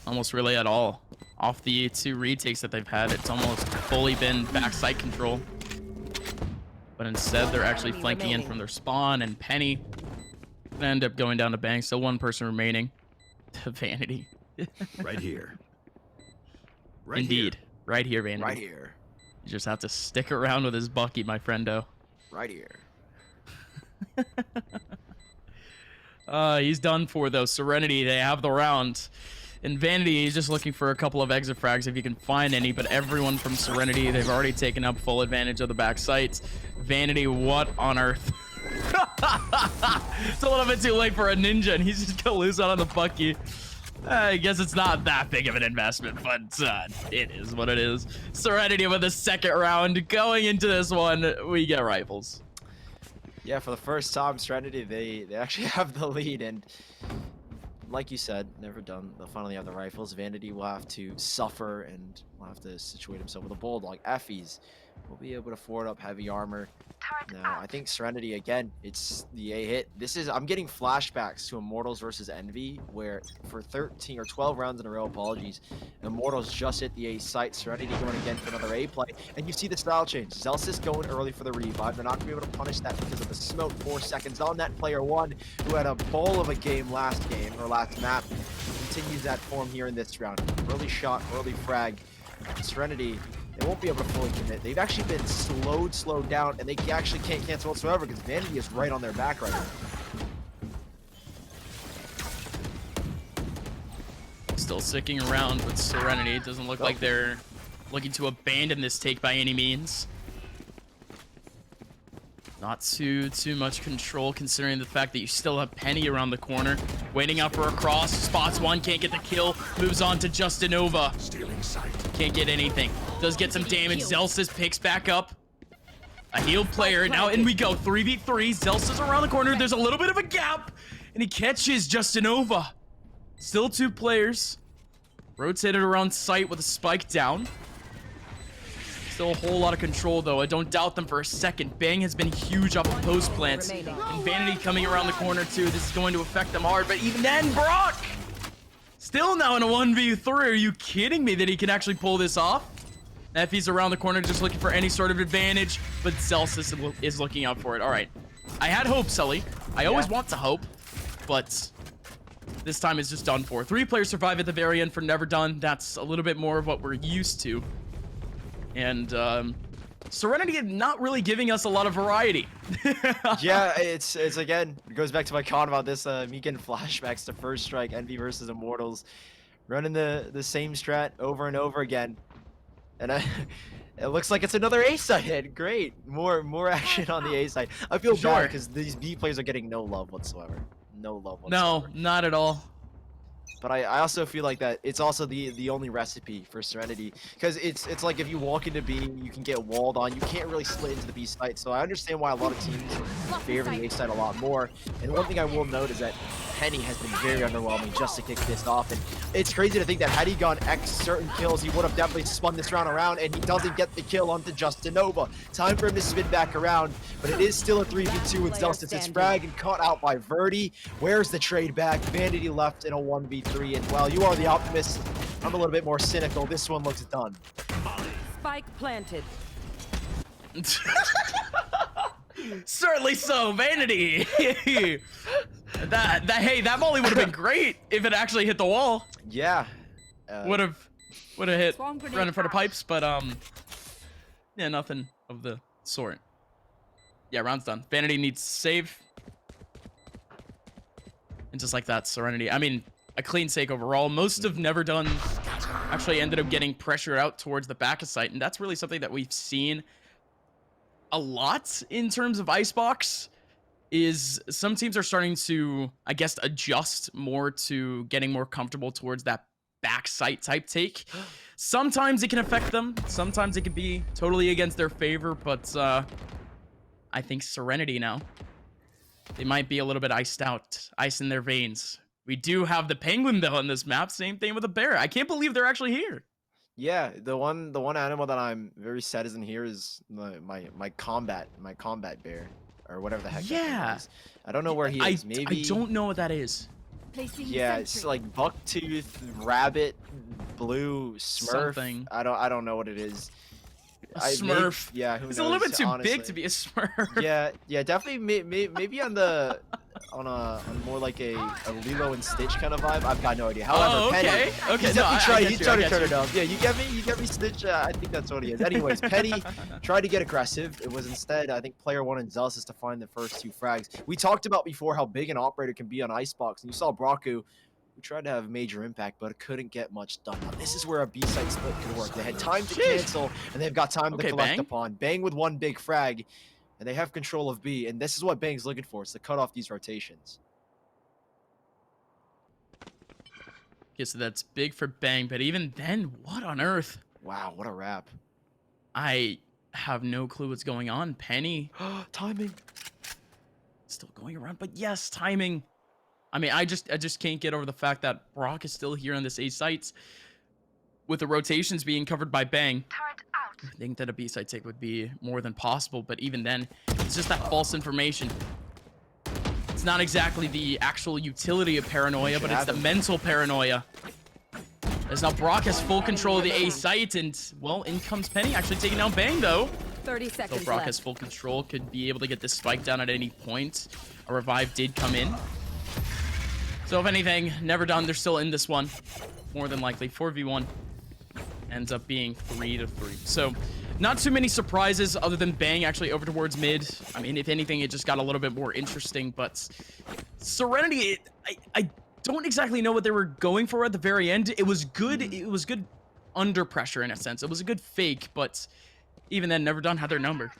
Almost really at all. Off the 2 retakes that they've had, it's almost fully been back site control. But instead, they're actually flanking in from their spawn, and Penny gonna end up going down to Bang. Still 1 person remaining. To Vanity. Right here. Indeed. Right here, Vanity. Right here. You just have to stick around with his Bucky, my friendo. Right here. He's done for though. Serenity, they have the round. And Vanity, he's just looking for a couple of exit frags if you can find any, but everyone from Serenity, they've already taken up full advantage of the back sites. Vanity, what on earth? It's a little bit too late for a ninja, and he's just gonna lose out on the Bucky. I guess it's not that big of an investment, but it is what it is. Serenity with the second round. Going into this one, we get rifles. Yeah, for the first time, Serenity, they actually have the lead, and like you said, NeverDone, they'll finally have the rifles. Vanity will have to suffer, and will have to situate himself with a Bulldog. Effies will be able to forward up heavy armor. Now, I think Serenity, again, it's the A hit. I'm getting flashbacks to Immortals versus Envy, where for 13 or 12 rounds in a row, apologies, Immortals just hit the A site. Serenity going again for another A play, and you see the style change. Zelsis going early for the revive. They're not going to be able to punish that because of the smoke. 4 seconds on that player 1, who had a bowl of a game last map. Continues that form here in this round. Early shot, early frag. Serenity, they won't be able to fully commit. They've actually been slowed down, and they actually can't cancel whatsoever because Vanity is right on their back right now. Still sticking around with Serenity. It doesn't look like they're looking to abandon this take by any means. Not too much control considering the fact that you still have Penny around the corner. Waiting out for a cross. Spots one, can't get the kill. Moves on to Justin Nova. Stealing sight. Can't get anything. Does get some damage. Zelsis picks back up. A healed player. Now in we go. 3v3. Zelsis around the corner. There's a little bit of a gap. and he catches Justinova. Still 2 players. Rotated around site with a spike down. Still a whole lot of control, though. I don't doubt them for a second. Bang has been huge off of post plants. And Vanity coming around the corner, too. This is going to affect them hard. But even then, Brock! Still now in a 1v3. Are you kidding me that he can actually pull this off? Effie's around the corner just looking for any sort of advantage. But Celsius is looking out for it. All right. I had hope, Sully. I always want to hope. But this time it's just done for. 3 players survive at the very end for NeverDone. That's a little bit more of what we're used to. And Serenity not really giving us a lot of variety. Yeah, it's again, it goes back to my con about this, me getting flashbacks to First Strike, Envy versus Immortals. Running the same strat over and over again. And it looks like it's another A side hit. Great. More action on the A side. I feel bad because these B players are getting no love whatsoever. No love whatsoever. No, not at all. But I also feel like that it's also the only recipe for Serenity, because it's like if you walk into B, you can get walled on. You can't really split into the B site. So I understand why a lot of teams favor the A site a lot more. And one thing I will note is that Penny has been very underwhelming just to kick this off. And it's crazy to think that had he gone X certain kills, he would have definitely spun this round around, and he doesn't get the kill onto Justinova. Time for him to spin back around, but it is still a 3v2 with Celsius. It's frag and caught out by Verdi. Where's the trade back? Vanity left in a 1v3, and while you are the optimist, I'm a little bit more cynical. This one looks done. Spike planted. Certainly so, Vanity. Hey, that volley would have been great if it actually hit the wall. Yeah. Would have hit right in front of pipes, but yeah, nothing of the sort. Yeah, round's done. Vanity needs save. And just like that, Serenity. I mean, a clean sake overall. Most of NeverDone actually ended up getting pressure out towards the back of site, and that's really something that we've seen a lot in terms of Icebox. Is some teams are starting to, I guess, adjust more to getting more comfortable towards that back site type take. Sometimes it can affect them. Sometimes it can be totally against their favor, but I think Serenity now, they might be a little bit iced out, ice in their veins. We do have the Penguin though on this map. Same thing with the bear. I can't believe they're actually here. Yeah, the one animal that I'm very sad isn't here is my combat bear, or whatever the heck. that thing is. I don't know where he is. Maybe I don't know what that is. Yeah, it's like bucktooth, rabbit, blue, smurf. Something. I don't know what it is. A Smurf. Yeah, who It's knows, a little bit too honestly. big to be a Smurf. Yeah, definitely. Maybe on more like a Lilo and Stitch kind of vibe. I've got no idea. However, Oh, okay. Penny, Okay, he's no, definitely trying to turn you. it up. Yeah, you get me, Stitch. I think that's what he is. Anyways, Penny tried to get aggressive. It was instead, I think, player 1 and Zealous to find the first 2 frags. We talked about before how big an operator can be on Icebox, and you saw Braku, who tried to have major impact, but couldn't get much done. Now, this is where a B-side split could work. They had time to cancel, and they've got time to collect Bang. upon. Bang with 1 big frag, and they have control of B, and this is what Bang's looking for, is to cut off these rotations. Okay, so that's big for Bang, but even then, what on earth? Wow, what a wrap. I have no clue what's going on. Penny Timing. still going around, but yes, timing. I mean, I just can't get over the fact that Brock is still here on this A site with the rotations being covered by Bang. I think that a B site take would be more than possible, but even then, it's just that false information. It's not exactly the actual utility of paranoia, but it's the mental paranoia. As now Brock has full control of the A site, and well, in comes Penny, actually taking down Bang though. 30 seconds So Brock left. has full control, could be able to get this spike down at any point. A revive did come in. So if anything, NeverDone, they're still in this one. More than likely, 4v1. Ends up being 3-3. So not too many surprises other than Bang actually over towards mid. I mean, if anything, it just got a little bit more interesting. But Serenity, I don't exactly know what they were going for at the very end. It was good. It was good under pressure in a sense. It was a good fake, but even then, NeverDone had their number.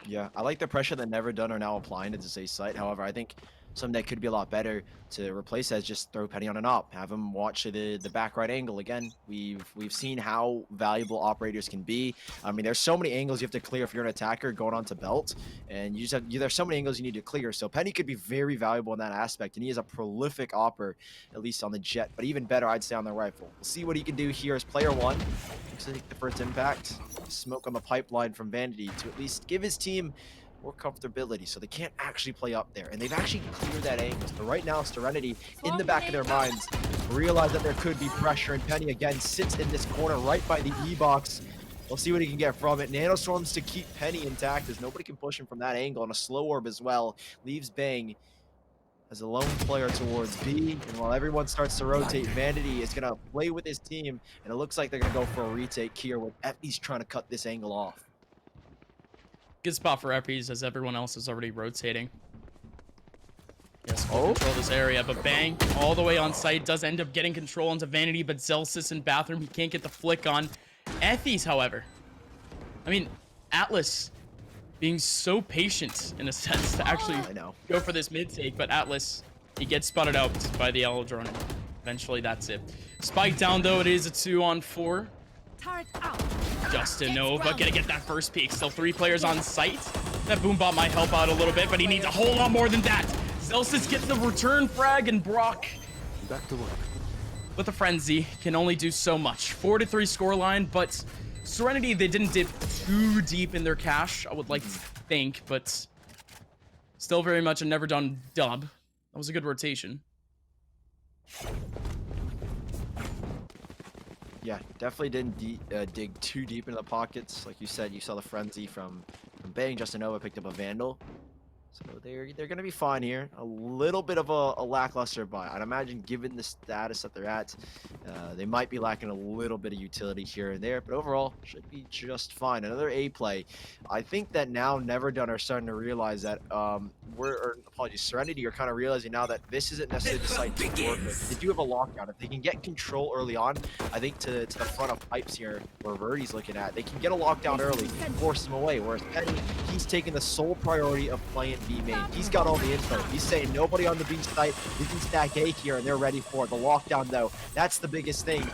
Yeah, I like the pressure that NeverDone are now applying to this A site. However, I think something that could be a lot better to replace that is just throw Penny on an op, have him watch the back right angle. Again, we've seen how valuable operators can be. I mean, there's so many angles you have to clear if you're an attacker going on to belt, and you just have there's so many angles you need to clear. So Penny could be very valuable in that aspect, and he is a prolific opper, at least on the jet, but even better, I'd say, on the rifle. We'll see what he can do here as player one. Looks like the first impact, smoke on the pipeline from Vanity to at least give his team more comfortability, so they can't actually play up there, and they've actually cleared that angle. So right now, Serenity, in the back of their minds, realize that there could be pressure, and Penny again sits in this corner right by the E-box. We'll see what he can get from it. Nanostorms to keep Penny intact, as nobody can push him from that angle, and a slow orb as well leaves Bang as a lone player towards B. And while everyone starts to rotate, Vanity is gonna play with his team, and it looks like they're gonna go for a retake here with Effie's trying to cut this angle off. Good spot for Eppies as everyone else is already rotating. Yes, we'll control this area, but Bang all the way on site does end up getting control into Vanity, but Zelsis in bathroom, he can't get the flick on. Eppies, however, I mean, Atlas being so patient in a sense to actually go for this mid take, but Atlas, he gets spotted out by the Yellow drone. Eventually, that's it. Spike down though, it is a 2-on-4. Turret out. Justin Nova gonna get that first peek. Still 3 players on site. That Boombot might help out a little bit, but he needs a whole lot more than that. Zelsis gets the return frag, and Brock, Back to work. with a frenzy, can only do so much. 4-3 scoreline, but Serenity, they didn't dip too deep in their cash, I would like to think, but still very much a NeverDone dub. That was a good rotation. Yeah, definitely didn't dig too deep into the pockets. Like you said, you saw the frenzy from Bang. Justin Nova picked up a Vandal. So they're going to be fine here. A little bit of a lackluster buy. I'd imagine given the status that they're at, they might be lacking a little bit of utility here and there, but overall should be just fine. Another A play. I think that now NeverDone are starting to realize that Serenity are kind of realizing now that this isn't necessarily the site to work with. They do have a lockdown. If they can get control early on, I think to the front of pipes here, where Verdi's looking at, they can get a lockdown early, force them away. Whereas Penny, he's taking the sole priority of playing B main. He's got all the info. He's saying nobody on the B site. We can stack A here, and they're ready for it. The lockdown, though, that's the biggest thing.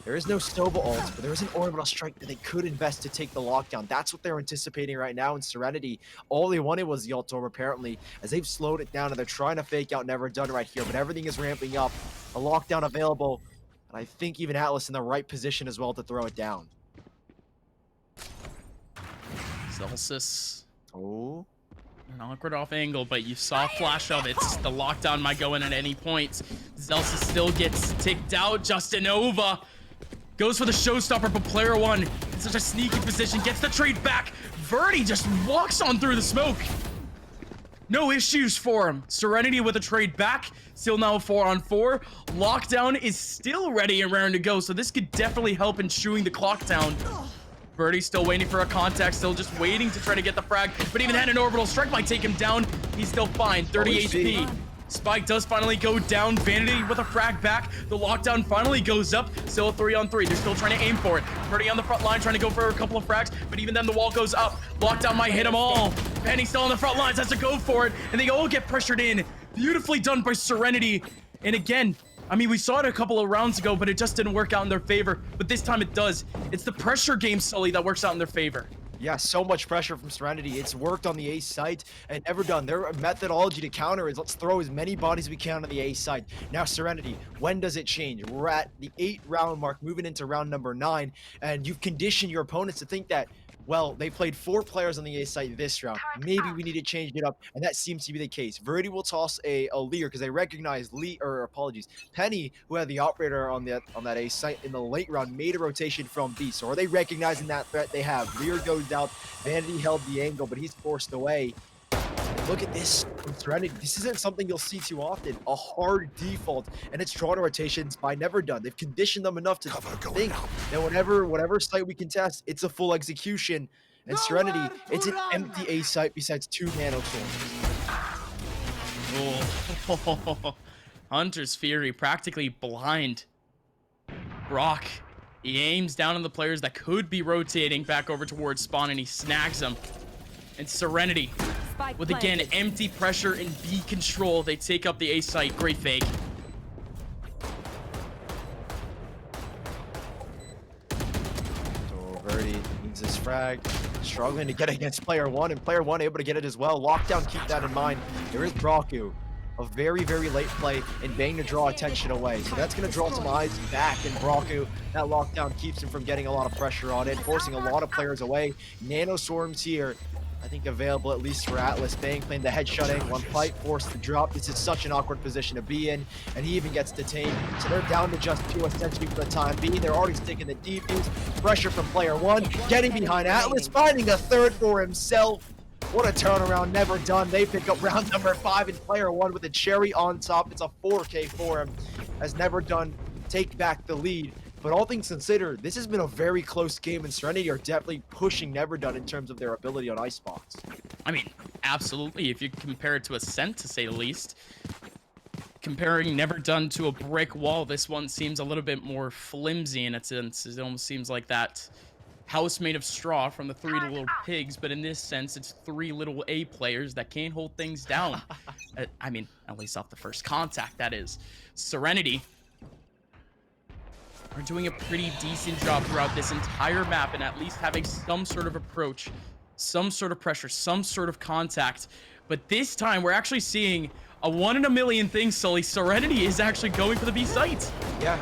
There is no Sova ult, but there is an orbital strike that they could invest to take the lockdown. That's what they're anticipating right now in Serenity. All they wanted was the ult orb, apparently, as they've slowed it down, and they're trying to fake out NeverDone right here, but everything is ramping up. A lockdown available, and I think even Atlas in the right position as well to throw it down. Zelsis. Oh. An awkward off angle, but you saw a flash of it. The lockdown might go in at any point. Zelsis still gets ticked out. Justin Nova goes for the showstopper, but player one in such a sneaky position, gets the trade back. Verdi just walks on through the smoke. No issues for him. Serenity with a trade back. Still now a 4-on-4. Lockdown is still ready and raring to go, so this could definitely help in chewing the clock down. Birdie's still waiting for a contact, still just waiting to try to get the frag, but even then an orbital strike might take him down. He's still fine, 30 HP. Spike does finally go down. Vanity with a frag back. The lockdown finally goes up. Still a 3-on-3. They're still trying to aim for it. Birdie on the front line trying to go for a couple of frags, but even then the wall goes up. Lockdown might hit them all. Penny still on the front lines, has to go for it, and they all get pressured in. Beautifully done by Serenity. And again, I mean, we saw it a couple of rounds ago, but it just didn't work out in their favor. But this time it does. It's the pressure game, Sully, that works out in their favor. Yeah, so much pressure from Serenity. It's worked on the A site and NeverDone. Their methodology to counter is let's throw as many bodies as we can on the A site. Now Serenity, when does it change? We're at the 8-round mark, moving into round number 9, and you've conditioned your opponents to think that, well, they played 4 players on the A site this round. Maybe we need to change it up, and that seems to be the case. Verdi will toss a leer because they recognize Penny, who had the operator on that A site in the late round, made a rotation from B. So are they recognizing that threat? They have. Leer goes out. Vanity held the angle, but he's forced away. Look at this from Serenity. This isn't something you'll see too often. A hard default, and it's drawn rotations by NeverDone. They've conditioned them enough to think that whatever site we can test, it's a full execution. And Serenity, it's an empty A site besides 2 nanostorms. Oh. Hunter's Fury practically blind. Brock, he aims down on the players that could be rotating back over towards spawn, and he snags them. And Serenity, Spike with, again, planted. empty pressure and B control. They take up the A site. Great fake. So Verdi needs this frag. Struggling to get against player one, and player one able to get it as well. Lockdown, keep that in mind. There is Braku. A very, very late play and bang to draw attention away. So that's going to draw some eyes back, and Braku, that lockdown keeps him from getting a lot of pressure on it, forcing a lot of players away. Nano Swarms here, I think available at least for Atlas. Bang playing the headshot angle, one fight forced to drop. This is such an awkward position to be in, and he even gets detained. So they're down to just two essentially for the time being. They're already sticking the defuse. Pressure from player one, getting behind Atlas, finding a third for himself. What a turnaround, never done. They pick up round number 5 in player one with a cherry on top. It's a 4K for him as NeverDone take back the lead. But all things considered, this has been a very close game, and Serenity are definitely pushing NeverDone in terms of their ability on ice spots. I mean, absolutely. If you compare it to Ascent, to say the least. Comparing NeverDone to a brick wall, this one seems a little bit more flimsy in a sense. It almost seems like that house made of straw from the 3 Little Pigs, but in this sense, it's 3 little A players that can't hold things down. I mean, at least off the first contact, that is. Serenity are doing a pretty decent job throughout this entire map and at least having some sort of approach, some sort of pressure, some sort of contact. But this time, we're actually seeing a 1 in a million thing, Sully. Serenity is actually going for the B site. Yeah,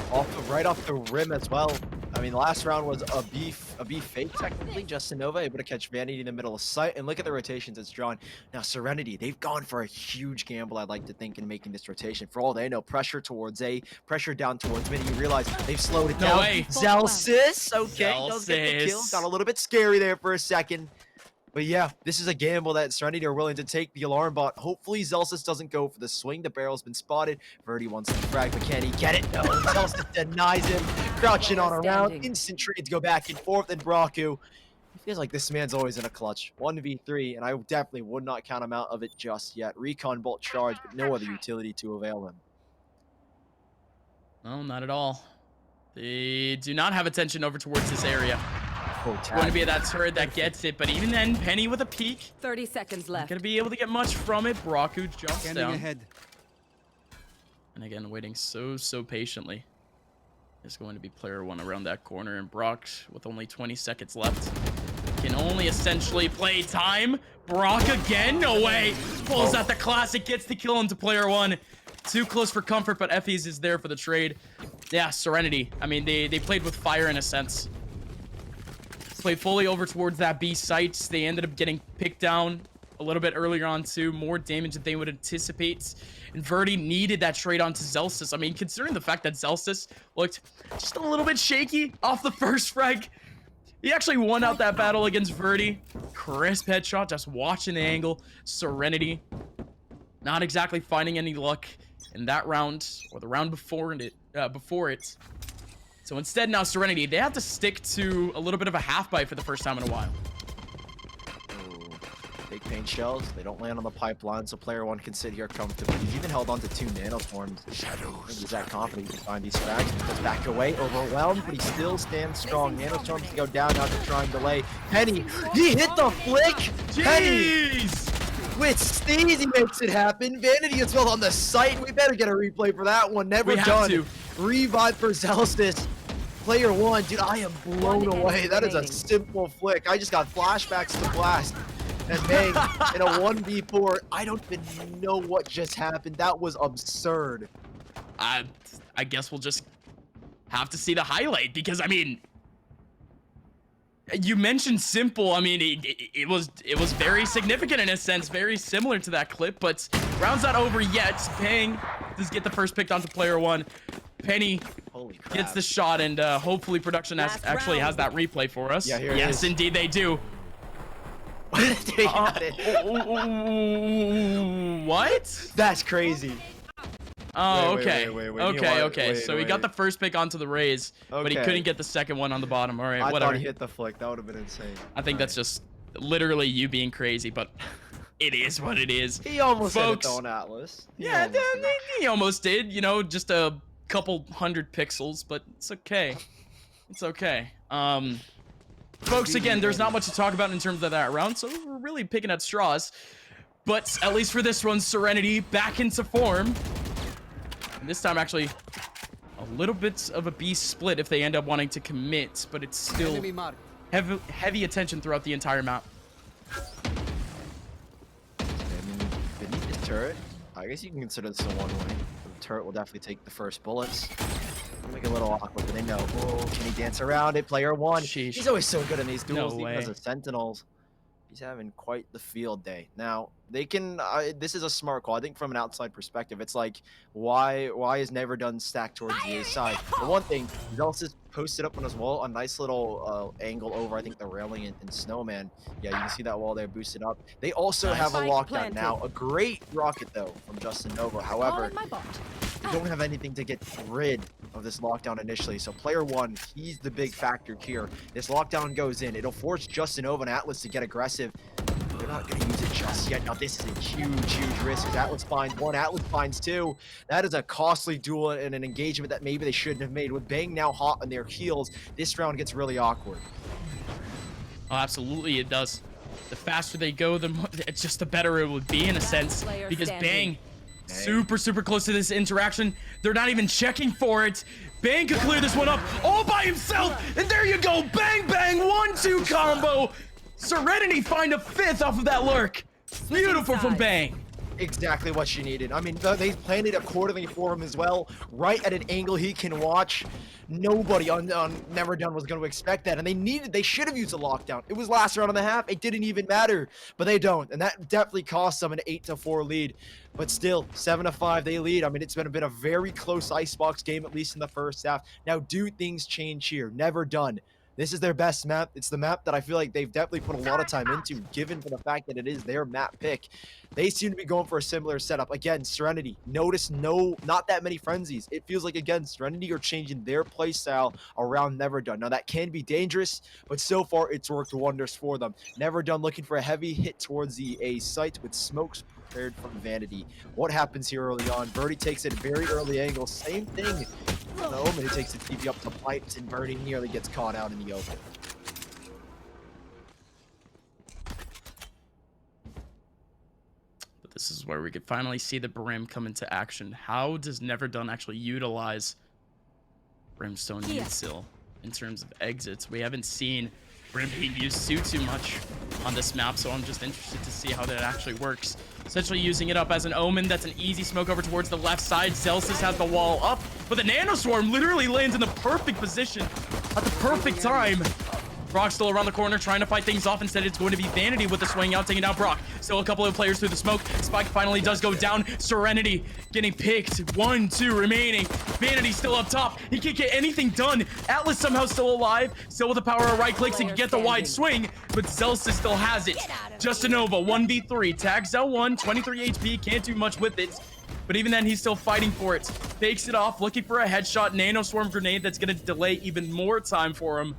right off the rim as well. I mean, last round was a B fake, technically. Justin Nova able to catch Vanity in the middle of sight, and look at the rotations it's drawn. Now, Serenity, they've gone for a huge gamble, I'd like to think, in making this rotation. For all they know, pressure towards A, pressure down towards mid. You realize they've slowed it down. No way. Zelsis, okay, does get the kill. Zelsis. Got a little bit scary there for a second. But yeah, this is a gamble that Serenity are willing to take. The alarm bot. Hopefully Zelsis doesn't go for the swing. The barrel's been spotted. Verdi wants to frag, but can he get it? No, Zelsis denies him. Crouching on around. Instant trades go back and forth, and Braku. It feels like this man's always in a clutch. 1v3, and I definitely would not count him out of it just yet. Recon bolt charge, but no other utility to avail him. No, not at all. They do not have attention over towards this area. Oh, Going to be that turret that gets it, but even then, Penny with a peek. 30 seconds Not left. going to be able to get much from it. Braku jumps Scanning down. ahead. And again, waiting so patiently. Is going to be player one around that corner, and Brock, with only 20 seconds left, can only essentially play time. Brock again, no way. Pulls out the classic, gets the kill into player one. Too close for comfort, but Effie's is there for the trade. Yeah, Serenity. I mean, they played with fire in a sense. Played fully over towards that B site. They ended up getting picked down a little bit earlier on too. More damage than they would anticipate. And Verdi needed that trade onto Zelsis. I mean, considering the fact that Zelsis looked just a little bit shaky off the first frag, he actually won out that battle against Verdi. Crisp headshot, just watching the angle. Serenity not exactly finding any luck in that round or the round before it. So instead now Serenity, they have to stick to a little bit of a half bite for the first time in a while. Ooh, big paint shells. They don't land on the pipeline, so player one can sit here comfortably. He's even held on to 2 nanoswarms. He's that confident he can find these frags. He goes back away, overwhelmed, but he still stands strong. Nanoswarms to go down now to try and delay. Penny, he hit the flick! Penny! With Steez, he makes it happen. Vanity as well on the site. We better get a replay for that one. Never We have done. to. Revive for Zelsis. Player one, dude, I am blown One away. enemy That is a remaining. simple flick. I just got flashbacks to Blast. And bang, in a 1v4, I don't even know what just happened. That was absurd. I guess we'll just have to see the highlight because, I mean, you mentioned simple. I mean, it was very significant in a sense, very similar to that clip, but round's not over yet. Pang does get the first pick onto player one. Penny Holy crap. gets the shot, and hopefully production actually has that replay for us. Yeah, here it yes, is. indeed they do. They got it. What? That's crazy. Oh, Wait, okay. wait. Okay. So he got the first pick onto the Rays, but he Okay. couldn't get the second one on the bottom. All right, I whatever. thought he hit the flick. That would have been insane. I think that's just literally you being crazy, but it is what it is. He almost Folks. hit it though on Atlas. Yeah, he almost did. You know, just a couple hundred pixels, but it's okay. It's okay. Folks, again, there's not much to talk about in terms of that round, so we're really picking at straws. But at least for this one, Serenity back into form. And this time, actually, a little bit of a B split if they end up wanting to commit, but it's still heavy attention throughout the entire map. I mean, beneath the turret, I guess you can consider this a one-way. The turret will definitely take the first bullets. It'll make it a little awkward, but they know. Oh, can he dance around it? Player one. Sheesh. He's always so good in these duels, No even way. as a Sentinels. He's having quite the field day. Now, they can, this is a smart call. I think from an outside perspective, it's like, why is NeverDone stacked towards the A side? For one thing, Zelsis posted up on his wall, a nice little angle over, I think, the railing in Snowman. Yeah, you can see that wall there boosted up. They also have a Spike lockdown planted. now. A great rocket, though, from Justin Nova. However, they don't have anything to get rid of this lockdown initially. So player one, he's the big factor here. This lockdown goes in. It'll force Justin Nova and Atlas to get aggressive. They're not going to use it just yet. Now, this is a huge risk. Atlas finds one, Atlas finds two. That is a costly duel and an engagement that maybe they shouldn't have made. With Bang now hot on their heels, this round gets really awkward. Oh, absolutely, it does. The faster they go, it's just the better it would be in a sense. Because Bang, super close to this interaction. They're not even checking for it. Bang could clear this one up all by himself. And there you go. Bang, 1-2 combo. Serenity find a fifth off of that lurk. Beautiful from Bang. Exactly what she needed. I mean, they planted accordingly for him as well, right at an angle he can watch. Nobody on NeverDone was going to expect that, and they should have used a lockdown. It was last round and a half. It didn't even matter, but they don't, and that definitely cost them an 8-4 lead. But still, 7-5 they lead. I mean, it's been a very close icebox game, at least in the first half. Now, do things change here? NeverDone. This is their best map. It's the map that I feel like they've definitely put a lot of time into, given for the fact that it is their map pick. They seem to be going for a similar setup. Again, Serenity, notice not that many frenzies. It feels like, again, Serenity are changing their playstyle around NeverDone. Now, that can be dangerous, but so far, it's worked wonders for them. NeverDone looking for a heavy hit towards the A site with smokes prepared from Vanity. What happens here early on? Birdie takes it very early angle. Same thing. No, but it takes the TV up to pipes, and Birdie nearly gets caught out in the open. But this is where we could finally see the Brim come into action. How does NeverDone actually utilize Brimstone Seal in terms of exits? We haven't seen Brim being used too much on this map, so I'm just interested to see how that actually works. Essentially using it up as an Omen. That's an easy smoke over towards the left side. Zelsis has the wall up, but the Nano Swarm literally lands in the perfect position at the perfect time. Brock still around the corner trying to fight things off. Instead, it's going to be Vanity with the swing out, taking down Brock. Still a couple of players through the smoke. Spike finally does go down. Serenity getting picked. 1-2 remaining. Vanity still up top. He can't get anything done. Atlas somehow still alive. Still with the power of right clicks. He can get the wide swing, but Zelsis still has it. Justinova, 1v3. Tags L1, 23 HP. Can't do much with it. But even then, he's still fighting for it. Fakes it off, looking for a headshot. Nano Swarm grenade that's going to delay even more time for him.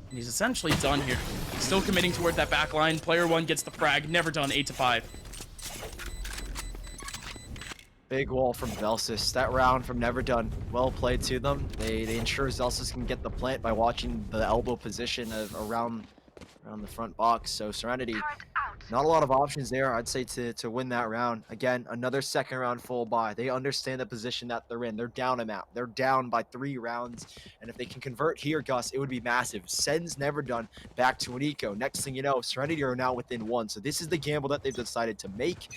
And he's essentially done here. Still committing toward that back line. Player one gets the frag. NeverDone 8-5. Big wall from Zelsis. That round from NeverDone. Well played to them. They ensure Zelsis can get the plant by watching the elbow position of around the front box. So Serenity, not a lot of options there, I'd say, to win that round. Again, another second round full buy. They understand the position that they're in. They're down a map. They're down by 3 rounds. And if they can convert here, Gus, it would be massive. Sends NeverDone back to an eco. Next thing you know, Serenity are now within 1. So this is the gamble that they've decided to make.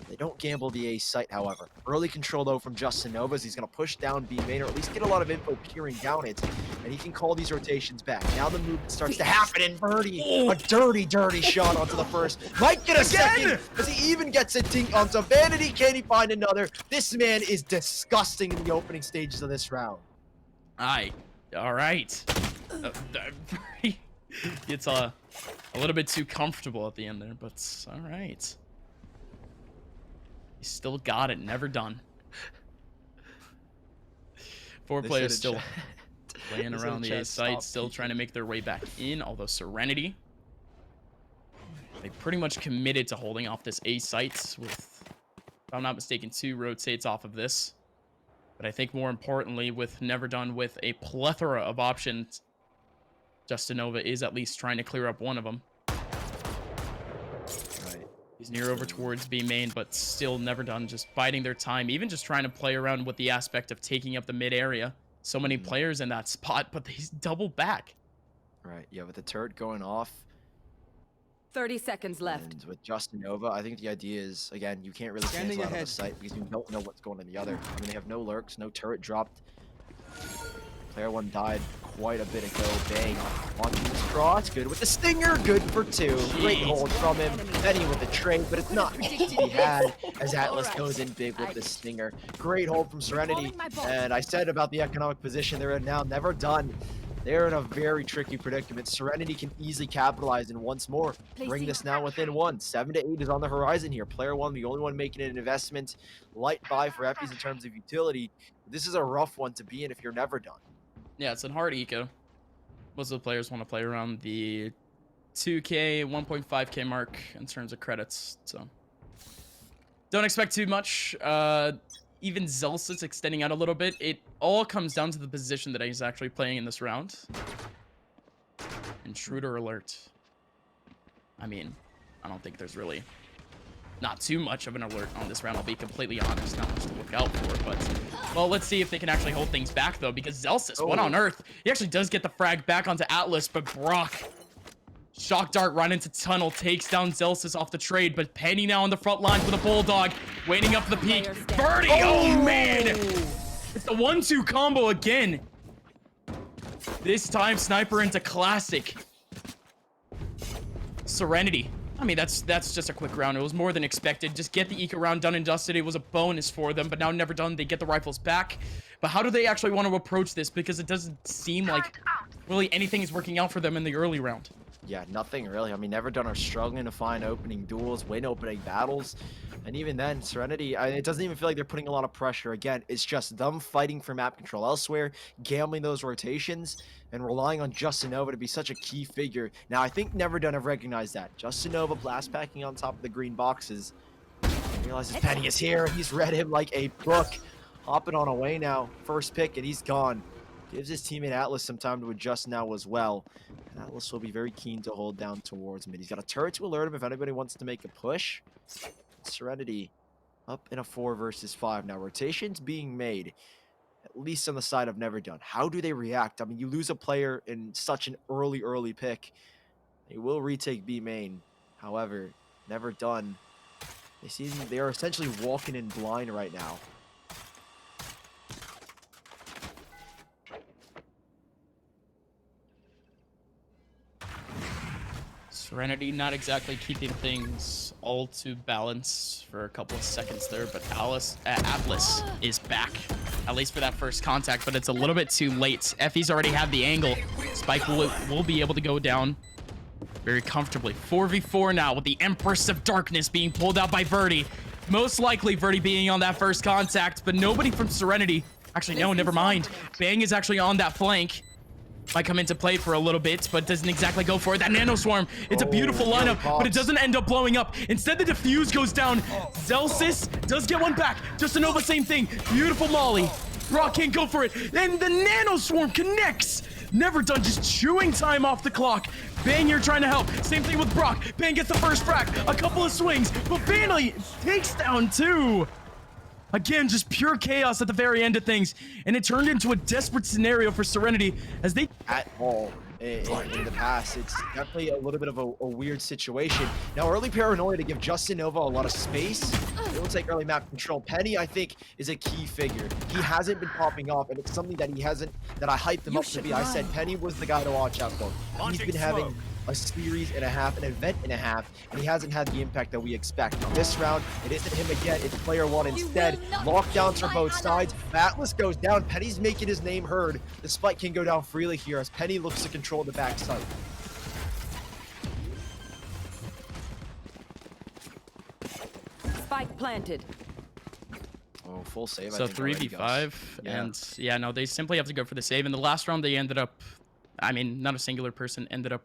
They don't gamble the A site, however. Early control, though, from Justin Nova. He's going to push down B main, or at least get a lot of info peering down it, and he can call these rotations back. Now the movement starts to happen, and Birdie, a dirty shot onto the first. Might get a second, as he even gets a dink onto Vanity. Can he find another? This man is disgusting in the opening stages of this round. All right. It's a little bit too comfortable at the end there, but all right. He still got it. NeverDone. 4 players still playing around the A site, still trying to make their way back in. Although Serenity, they pretty much committed to holding off this A site with, if I'm not mistaken, 2 rotates off of this. But I think more importantly, with NeverDone with a plethora of options, Justinova is at least trying to clear up one of them. near over towards B main, but still NeverDone just biding their time, even just trying to play around with the aspect of taking up the mid area. So many players in that spot, but they double back. Right, yeah, with the turret going off, 30 seconds left. and with Justin Nova, I think the idea is, again, you can't really cancel out of the site because you don't know what's going on the other. I mean, they have no lurks, no turret dropped. Player 1 died quite a bit ago. Bang. Launching this cross. Good with the stinger. Good for 2. Great hold from him. Benny with the trade, but it's not to be had as Atlas goes in big with the stinger. Great hold from Serenity. And I said about the economic position they're in now, NeverDone. They're in a very tricky predicament. Serenity can easily capitalize and once more bring this now within 1. 7 to 8 is on the horizon here. Player 1, the only one making an investment. Light buy for Eppies in terms of utility. This is a rough one to be in if you're NeverDone. Yeah, it's a hard eco. Most of the players want to play around the 2K, 1.5K mark in terms of credits. So don't expect too much. Even Zelsis extending out a little bit. It all comes down to the position that he's actually playing in this round. Intruder alert. I mean, I don't think there's really not too much of an alert on this round, I'll be completely honest. Not much to look out for, but well, let's see if they can actually hold things back though, because Zelsis, what on earth? He actually does get the frag back onto Atlas, but Brock, shock dart run into tunnel, takes down Zelsis off the trade, but Penny now on the front lines with a bulldog, waiting up for the peak. Birdie, oh man! It's the 1-2 combo again. This time sniper into classic. Serenity. I mean, that's just a quick round. It was more than expected. Just get the eco round done and dusted. It was a bonus for them, but now NeverDone, they get the rifles back. But how do they actually want to approach this? Because it doesn't seem like really anything is working out for them in the early round. Yeah, nothing really. I mean, NeverDone are struggling to find opening duels, win opening battles. And even then, Serenity, it doesn't even feel like they're putting a lot of pressure. Again, it's just them fighting for map control elsewhere, gambling those rotations, and relying on Justin Nova to be such a key figure. Now, I think NeverDone have recognized that. Justin Nova blast packing on top of the green boxes. He realizes Penny is here, and he's read him like a book. Hopping on away now. First pick, and he's gone. Gives his teammate Atlas some time to adjust now as well. And Atlas will be very keen to hold down towards mid. He's got a turret to alert him if anybody wants to make a push. Serenity up in a 4 versus 5. Now, rotations being made, at least on the side of NeverDone. How do they react? I mean, you lose a player in such an early pick. They will retake B main. However, NeverDone, they are essentially walking in blind right now. Serenity not exactly keeping things all too balanced for a couple of seconds there, but Atlas is back, at least for that first contact, but it's a little bit too late. Effie's already had the angle. Spike will be able to go down very comfortably. 4v4 now with the Empress of Darkness being pulled out by Verdi. Most likely Verdi being on that first contact, but nobody from Serenity. Actually, no, never mind. Bang is actually on that flank. Might come into play for a little bit, but doesn't exactly go for it. That nano swarm, it's a beautiful lineup, but it doesn't end up blowing up. Instead, the defuse goes down. Zelsis does get one back. Justin Nova, same thing. Beautiful molly. Brock can't go for it. And the nano swarm connects. NeverDone just chewing time off the clock. Bang here trying to help. Same thing with Brock. Bang gets the first frag. A couple of swings, but finally takes down 2. Again, just pure chaos at the very end of things. And it turned into a desperate scenario for Serenity as they... At all in the past. It's definitely a little bit of a weird situation. Now, early paranoia to give Justin Nova a lot of space. It looks like early map control. Penny, I think, is a key figure. He hasn't been popping off, and it's something that that I hyped him up to be. I said Penny was the guy to watch out for. He's been having a series and a half, an event and a half, and he hasn't had the impact that we expect. This round, it isn't him again, it's player 1 instead. Lockdowns for both sides. Atlas goes down. Penny's making his name heard. The spike can go down freely here as Penny looks to control the backside. Spike planted. Oh, full save. So 3v5, and yeah, no, they simply have to go for the save. In the last round, they ended up, I mean, not a singular person ended up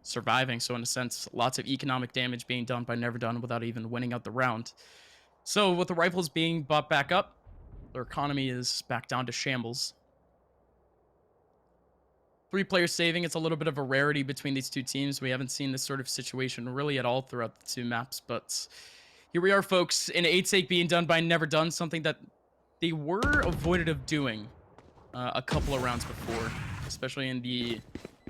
surviving. So in a sense, lots of economic damage being done by NeverDone without even winning out the round. So with the rifles being bought back up, their economy is back down to shambles. 3 players saving. It's a little bit of a rarity between these two teams. We haven't seen this sort of situation really at all throughout the 2 maps, but here we are, folks, in 8 take being done by NeverDone, something that they were avoided of doing a couple of rounds before, especially in the,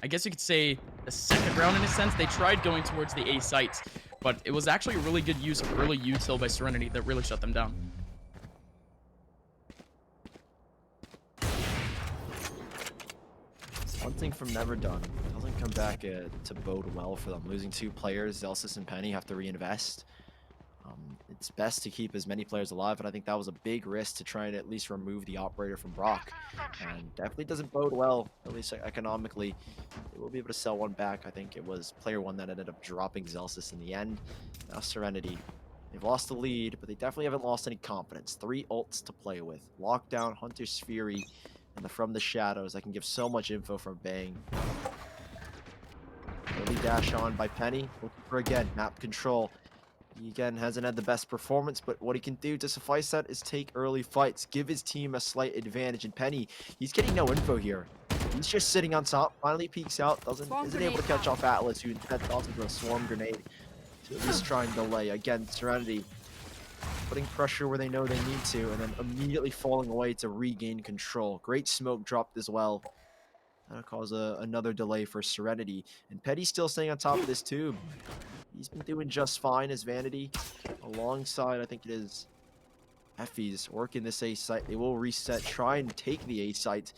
I guess you could say, the second round in a sense. They tried going towards the A site, but it was actually a really good use of early util by Serenity that really shut them down. One thing from NeverDone doesn't come back to bode well for them. Losing 2 players, Zelsis and Penny, have to reinvest. It's best to keep as many players alive, and I think that was a big risk to try and at least remove the operator from Brock. And definitely doesn't bode well, at least economically. They will be able to sell one back. I think it was player 1 that ended up dropping Zelsis in the end. Now Serenity. They've lost the lead, but they definitely haven't lost any confidence. 3 ults to play with. Lockdown, Hunter's Fury, and the From the Shadows. I can give so much info from Bang. Early dash on by Penny. Looking for, again, map control. He, again, hasn't had the best performance, but what he can do to suffice that is take early fights, give his team a slight advantage. And Penny, he's getting no info here. He's just sitting on top, finally peeks out, isn't able to catch off Atlas, who instead tosses a swarm grenade to at least try and delay. Again, Serenity putting pressure where they know they need to, and then immediately falling away to regain control. Great smoke dropped as well. That'll cause another delay for Serenity. And Petty's still staying on top of this tube. He's been doing just fine as Vanity. Alongside, I think it is Effie's working this A site. They will reset, try and take the A site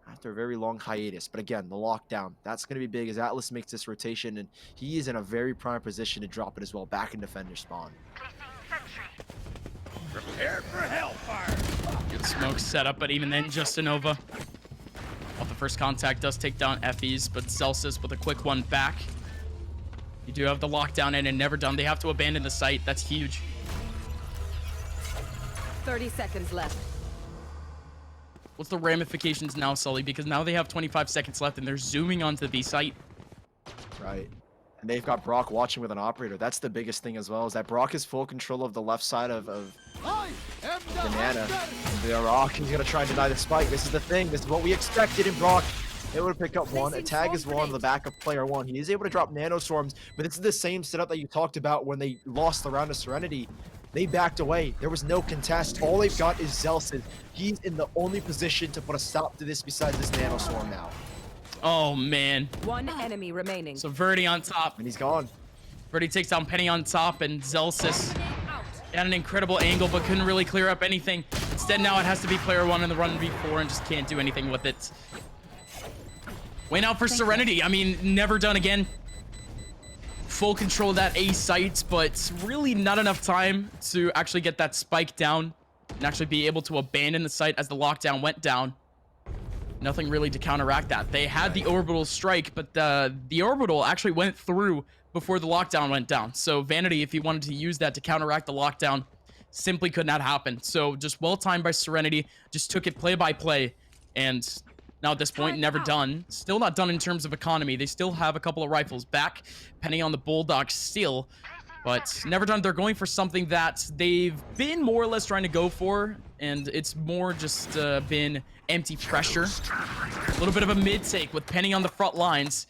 after a very long hiatus. But again, the lockdown, that's going to be big as Atlas makes this rotation, and he is in a very prime position to drop it as well, back in defender spawn. Prepare for hellfire. Good smoke setup, but even then, Justinova. Well, the first contact does take down Effie's, but Celsius with a quick one back. You do have the lockdown in and NeverDone. They have to abandon the site. That's huge. 30 seconds left. What's the ramifications now, Sully? Because now they have 25 seconds left and they're zooming onto the site. Right. And they've got Brock watching with an operator. That's the biggest thing as well, is that Brock has full control of the left side of Banana. The Rock, he's going to try and deny the spike. This is the thing. This is what we expected in Brock. Able to pick up one. A tag is one on the back of player 1. He is able to drop nano swarms, but this is the same setup that you talked about when they lost the round of Serenity. They backed away. There was no contest. All they've got is Zelson. He's in the only position to put a stop to this besides this nano swarm now. Oh, man. 1 enemy remaining. So Verdi on top. And he's gone. Verdi takes down Penny on top, and Zelsis at an incredible angle, but couldn't really clear up anything. Instead, now it has to be player 1 in the run v4 and just can't do anything with it. Way out for Serenity. I mean, NeverDone again. Full control of that A site, but really not enough time to actually get that spike down and actually be able to abandon the site as the lockdown went down. Nothing really to counteract that. They had the orbital strike, but the orbital actually went through before the lockdown went down. So Vanity, if he wanted to use that to counteract the lockdown, simply could not happen. So just well timed by Serenity, just took it play by play, and now at this point, NeverDone. Still not done in terms of economy. They still have a couple of rifles back. Penny on the Bulldog still. But NeverDone, they're going for something that they've been more or less trying to go for. And it's more just been empty pressure. A little bit of a mid-take with Penny on the front lines.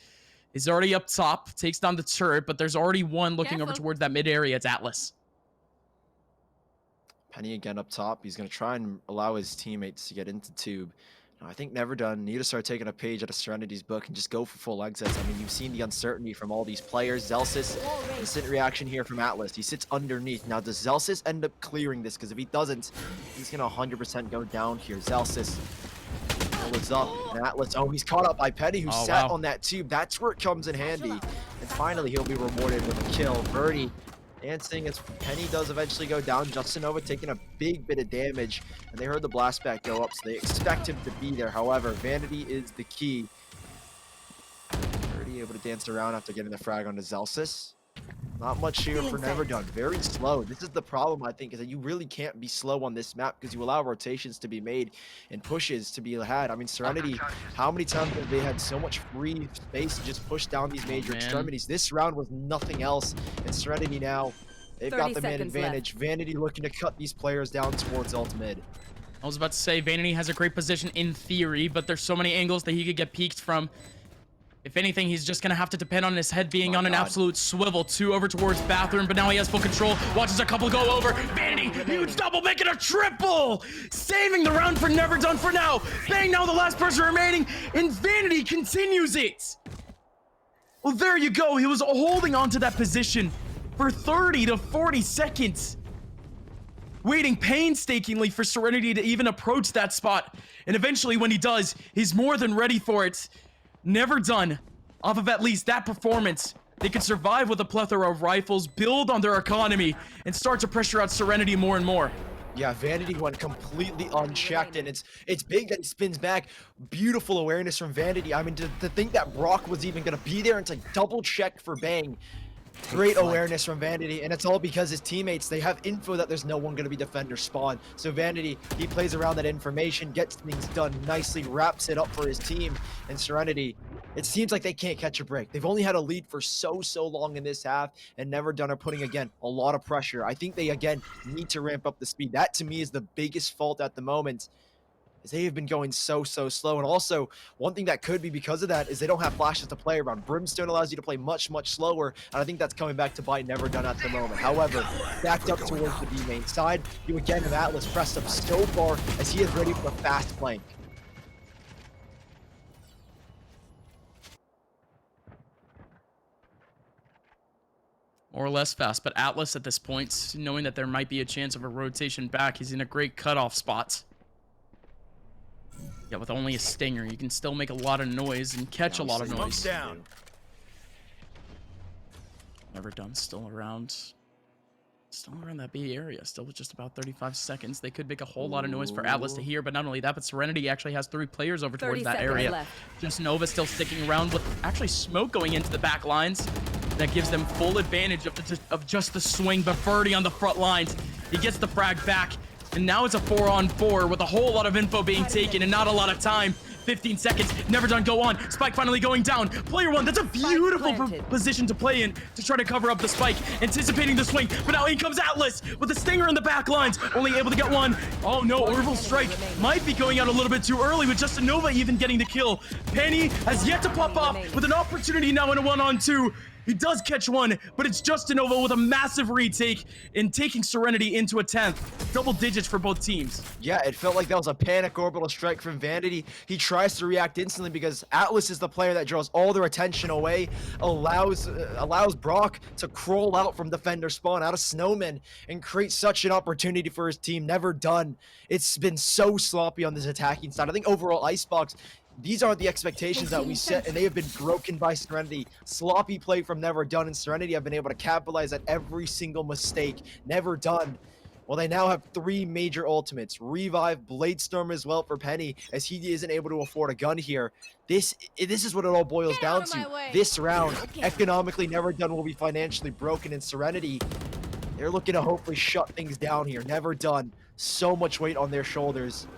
He's already up top. Takes down the turret. But there's already one looking over towards that mid area. It's Atlas. Penny again up top. He's going to try and allow his teammates to get into tube. I think NeverDone need to start taking a page out of Serenity's book and just go for full exits. I mean, you've seen the uncertainty from all these players. Zelsis, instant reaction here from Atlas. He sits underneath. Now, does Zelsis end up clearing this? Because if he doesn't, he's going to 100% go down here. Zelsis was up. And Atlas, oh, he's caught up by Petty, who sat on that tube. That's where it comes in handy. And finally, he'll be rewarded with a kill. Verdi dancing as Penny does eventually go down. Justinova taking a big bit of damage, and they heard the blast back go up, so they expect him to be there. However, Vanity is the key. Verdi able to dance around after getting the frag onto Zelsis. Not much here for NeverDone. Very slow. This is the problem, I think, is that you really can't be slow on this map because you allow rotations to be made and pushes to be had. I mean, Serenity, how many times have they had so much free space to just push down these major extremities? This round was nothing else. And Serenity now, they've got the man advantage. Vanity looking to cut these players down towards ult mid. I was about to say, Vanity has a great position in theory, but there's so many angles that he could get peeked from. If anything, he's just going to have to depend on his head being on an absolute swivel. 2 over towards bathroom, but now he has full control. Watches a couple go over. Vanity, huge double, making a triple! Saving the round for NeverDone for now. Bang, now the last person remaining, and Vanity continues it. Well, there you go. He was holding on to that position for 30 to 40 seconds. Waiting painstakingly for Serenity to even approach that spot. And eventually, when he does, he's more than ready for it. NeverDone, off of at least that performance, they could survive with a plethora of rifles, build on their economy, and start to pressure out Serenity more and more. Yeah, Vanity went completely unchecked, and it's big that he spins back. Beautiful awareness from Vanity. I mean, to think that Brock was even going to be there and to double check for Bang. Great awareness from Vanity, and it's all because his teammates, they have info that there's no one going to be defender spawn. So Vanity, he plays around that information, gets things done nicely, wraps it up for his team. And Serenity, it seems like they can't catch a break. They've only had a lead for so long in this half, and NeverDone are putting, again, a lot of pressure. I think they, again, need to ramp up the speed. That, to me, is the biggest fault at the moment. They have been going so slow. And also, one thing that could be because of that is they don't have flashes to play around. Brimstone allows you to play much slower, and I think that's coming back to bite NeverDone at the moment. However, backed up towards the B main side, you again have Atlas pressed up so far as he is ready for a fast flank. More or less fast, but Atlas at this point, knowing that there might be a chance of a rotation back, he's in a great cutoff spot. Yeah, with only a stinger, you can still make a lot of noise and catch a lot of noise. Down. NeverDone still around that B area, still with just about 35 seconds. They could make a whole lot of noise for Atlas to hear, but not only that, but Serenity actually has 3 players over towards that area. Left. Just Nova still sticking around with actually smoke going into the back lines. That gives them full advantage of just the swing, but Birdie on the front lines. He gets the frag back. And now it's a 4-on-4 with a whole lot of info being taken and not a lot of time. 15 seconds. NeverDone go on. Spike finally going down. Player 1, that's a beautiful position to play in to try to cover up the spike. Anticipating the swing. But now in comes Atlas with the stinger in the back lines. Only able to get one. Oh no, Orbital Strike might be going out a little bit too early with Justin Nova even getting the kill. Penny has yet to pop off with an opportunity now in a 1-on-2. He does catch one, but it's Justin Nova with a massive retake and taking Serenity into a 10th. Double digits for both teams. Yeah, it felt like that was a panic orbital strike from Vanity. He tries to react instantly because Atlas is the player that draws all their attention away, allows Brock to crawl out from defender spawn, out of Snowman, and create such an opportunity for his team. NeverDone. It's been so sloppy on this attacking side. I think overall Icebox, these are the expectations that we set, and they have been broken by Serenity. Sloppy play from NeverDone, and Serenity have been able to capitalize at every single mistake. NeverDone, well, they now have 3 major ultimates. Revive, Bladestorm as well for Penny, as he isn't able to afford a gun here. This is what it all boils down to. This round, economically, NeverDone will be financially broken, and Serenity, they're looking to hopefully shut things down here. NeverDone, so much weight on their shoulders.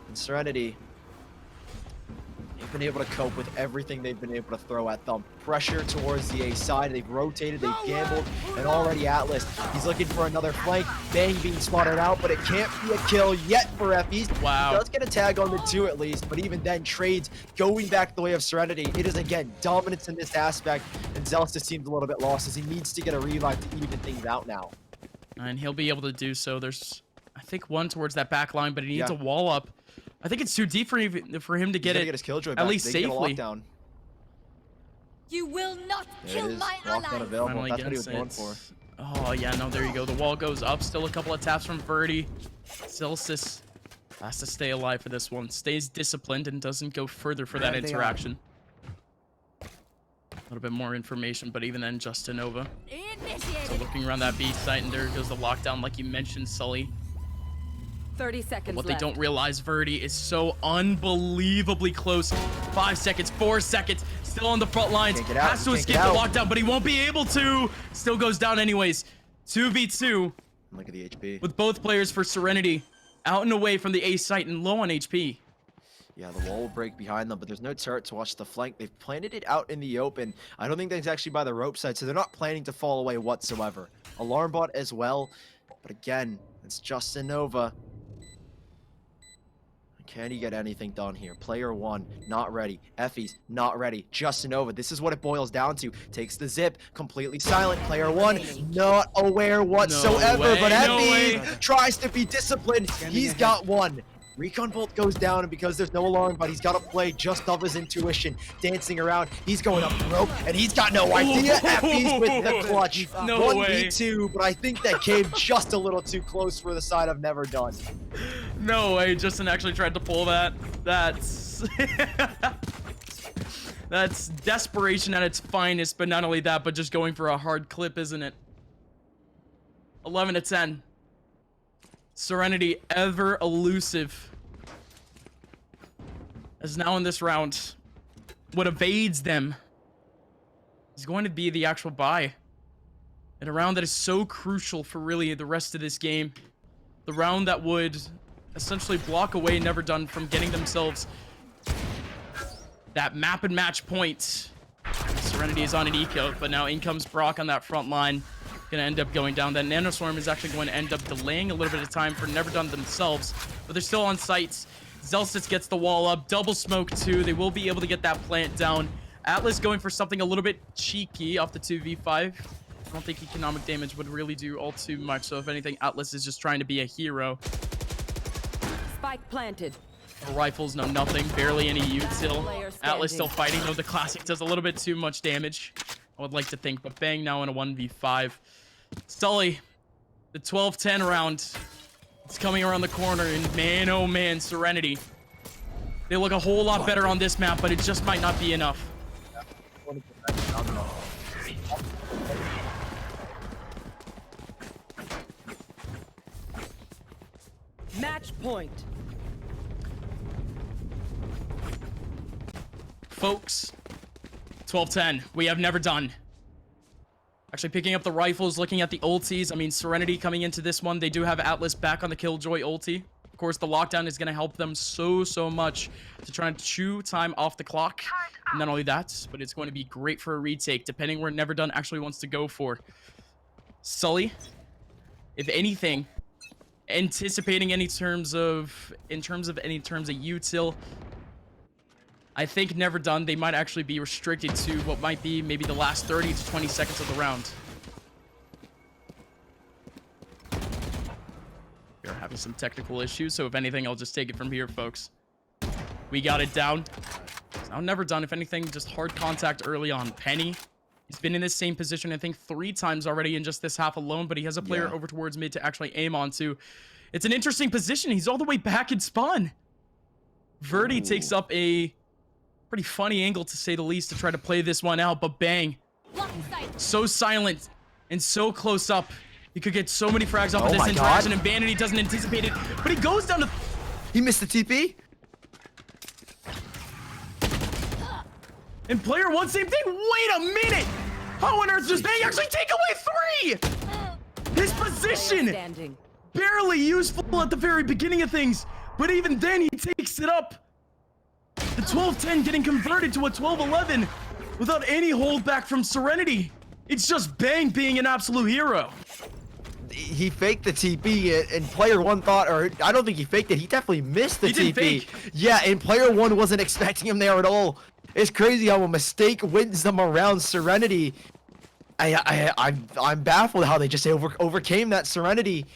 And Serenity, they've been able to cope with everything they've been able to throw at them. Pressure towards the A side. They've rotated, they've gambled, and already Atlas, he's looking for another flank. Bang being spotted out, but it can't be a kill yet for Effie's. Wow. He does get a tag on the 2 at least, but even then, trades going back the way of Serenity. It is, again, dominance in this aspect, and Zealous just seems a little bit lost as he needs to get a revive to even things out now. And he'll be able to do so. There's, I think, one towards that back line, but he needs a wall up. I think it's too deep for him to get it, Get his killjoy at back. least They safely. Get a lockdown. You will not kill my Lockdown ally. available. Finally That's what he gets was going it. for. Oh, yeah, no, there you go. The wall goes up. Still a couple of taps from Birdie. Celsius has to stay alive for this one. Stays disciplined and doesn't go further for that interaction. A little bit more information, but even then, Justin Nova. So looking around that B site, and there goes the lockdown, like you mentioned, Sully. 30 seconds What left. they don't realize, Verdi is so unbelievably close. 5 seconds, 4 seconds, still on the front lines. Can't get out. Has to Can't escape get the out. lockdown, but he won't be able to. Still goes down anyways. 2v2 Look at the HP. with both players for Serenity. Out and away from the A site and low on HP. Yeah, the wall will break behind them, but there's no turret to watch the flank. They've planted it out in the open. I don't think that's actually by the rope side, so they're not planning to fall away whatsoever. Alarm bot as well, but again, it's Justin Nova. Can he get anything done here? Player 1, not ready. Effie's not ready. Justinova, this is what it boils down to. Takes the zip, completely silent. Player 1, not aware whatsoever, way, but no Effie way. tries to be disciplined. He's got one. Recon Bolt goes down, and because there's no alarm, but he's got to play just off his intuition. Dancing around, he's going up the rope, and he's got no idea. Effie's with the clutch. No 1v2, but I think that came just a little too close for the side of NeverDone. No way, Justin actually tried to pull that. That's... That's desperation at its finest, but not only that, but just going for a hard clip, isn't it? 11 to 10. Serenity, ever elusive, as now in this round, what evades them is going to be the actual buy. In a round that is so crucial for really the rest of this game. The round that would essentially block away NeverDone from getting themselves that map and match point. Serenity is on an eco, but now in comes Brock on that front line. Gonna end up going down. That Nanoswarm is actually going to end up delaying a little bit of time for NeverDone themselves, but they're still on sites. Zelsitz gets the wall up, double smoke too. They will be able to get that plant down. Atlas going for something a little bit cheeky off the 2v5. I don't think economic damage would really do all too much, so if anything, Atlas is just trying to be a hero. Spike planted. No rifles, no nothing, barely any util. Atlas still fighting, though the classic does a little bit too much damage, I would like to think, but Bang now in a 1v5. Sully, the 12-10 round. It's coming around the corner, and man, oh man, Serenity. They look a whole lot better on this map, but it just might not be enough. Match point. Folks, 12-10, we have NeverDone. Actually picking up the rifles, looking at the ultis. I mean, Serenity coming into this one, they do have Atlas back on the Killjoy ulti. Of course, the lockdown is going to help them so much to try and chew time off the clock. And not only that, but it's going to be great for a retake, depending where NeverDone actually wants to go for. Sully, if anything, anticipating any terms of util, I think NeverDone, they might actually be restricted to what might be maybe the last 30 to 20 seconds of the round. We're having some technical issues, so if anything, I'll just take it from here, folks. We got it down. It's now NeverDone, if anything, just hard contact early on. Penny, he's been in this same position, I think, 3 times already in just this half alone, but he has a player over towards mid to actually aim onto. It's an interesting position. He's all the way back in spawn. Verdi takes up a pretty funny angle, to say the least, to try to play this one out, but Bang, so silent and so close up. He could get so many frags off of this interaction, and Vanity doesn't anticipate it, but he goes down to... He missed the TP? And player 1, same thing. Wait a minute! How on earth does Bang actually take away 3? His position, barely useful at the very beginning of things, but even then he takes it up. The 12-10 getting converted to a 12-11 without any holdback from Serenity. It's just Bang being an absolute hero. He faked the TP, and player 1 thought, or I don't think he faked it. He definitely missed the TP. Didn't fake. Yeah, and player 1 wasn't expecting him there at all. It's crazy how a mistake wins them around Serenity. I'm baffled how they just overcame that. Serenity.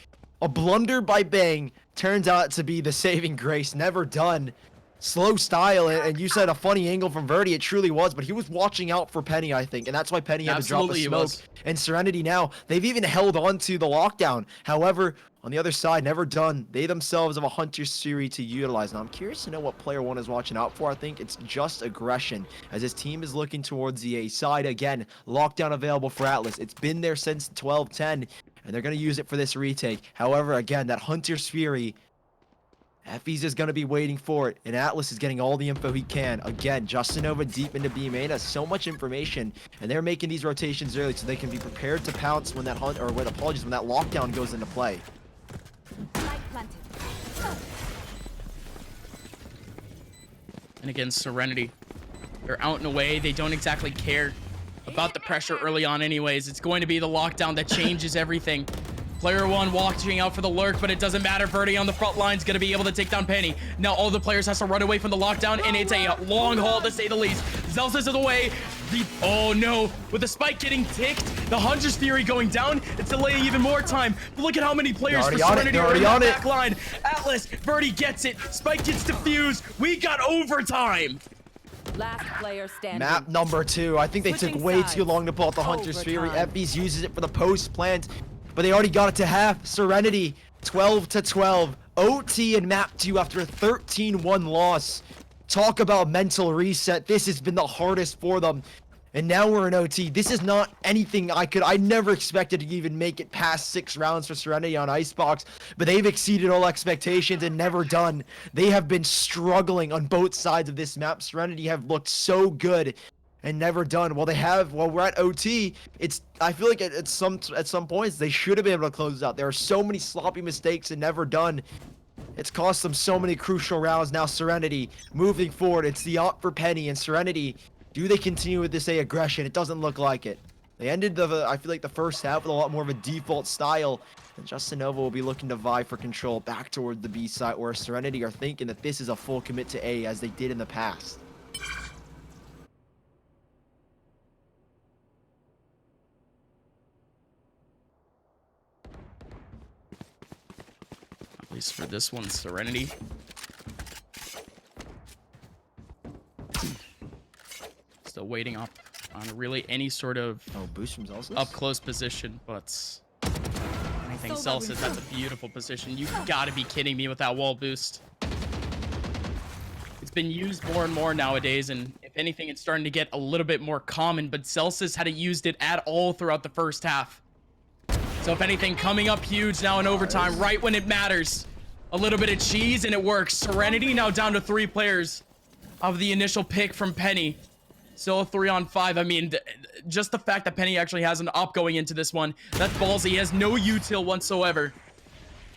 A blunder by Bang turns out to be the saving grace. NeverDone. Slow style, and you said a funny angle from Verdi. It truly was, but he was watching out for Penny, I think, and that's why Penny had to drop a smoke. And Serenity now, they've even held on to the lockdown. However, on the other side, NeverDone, they themselves have a Hunter Siri to utilize. Now, I'm curious to know what player 1 is watching out for. I think it's just aggression, as his team is looking towards the A side. Again, lockdown available for Atlas. It's been there since 12-10, and they're going to use it for this retake. However, again, that Hunter Siri, Effie's just going to be waiting for it, and Atlas is getting all the info he can. Again, Justinova deep into B main has so much information, and they're making these rotations early so they can be prepared to pounce when that when that lockdown goes into play. And again, Serenity, they're out and away. They don't exactly care about the pressure early on anyways. It's going to be the lockdown that changes everything. Player one watching out for the lurk, but it doesn't matter. Verdi on the front line is going to be able to take down Penny. Now all the players has to run away from the lockdown, and it's a long haul to say the least. Zelsis is away. Oh no, with the spike getting ticked, the Hunter's Fury going down, it's delaying even more time. But look at how many players for Serenity are in the back line. Atlas, Verdi gets it. Spike gets defused. We got overtime. Last player standing. Map number 2. I think they took way too long to pull out the Hunter's Fury. FB's uses it for the post plant, but they already got it to half. Serenity 12-12. OT in map 2 after a 13-1 loss. Talk about mental reset. This has been the hardest for them. And now we're in OT. This is not anything I never expected to even make it past 6 rounds for Serenity on Icebox, but they've exceeded all expectations and NeverDone. They have been struggling on both sides of this map. Serenity have looked so good and NeverDone. While we're at OT, I feel like at some points they should have been able to close this out. There are so many sloppy mistakes in NeverDone. It's cost them so many crucial rounds. Now Serenity moving forward. It's the op for Penny and Serenity. Do they continue with this aggression? It doesn't look like it. They ended I feel like the first half with a lot more of a default style. And Justinova will be looking to vie for control back toward the B side, where Serenity are thinking that this is a full commit to A as they did in the past. At least for this one, Serenity. Still waiting up on really any sort of boost from Zelsis? up close position, but I think Zelsis, that's a beautiful position. You gotta be kidding me with that wall boost. It's been used more and more nowadays, and if anything, it's starting to get a little bit more common, but Zelsis hadn't used it at all throughout the first half. So if anything, coming up huge now in overtime, right when it matters. A little bit of cheese and it works. Serenity now down to 3 players of the initial pick from Penny. Still a 3-on-5. I mean, just the fact that Penny actually has an op going into this one, that's ballsy. He has no util whatsoever.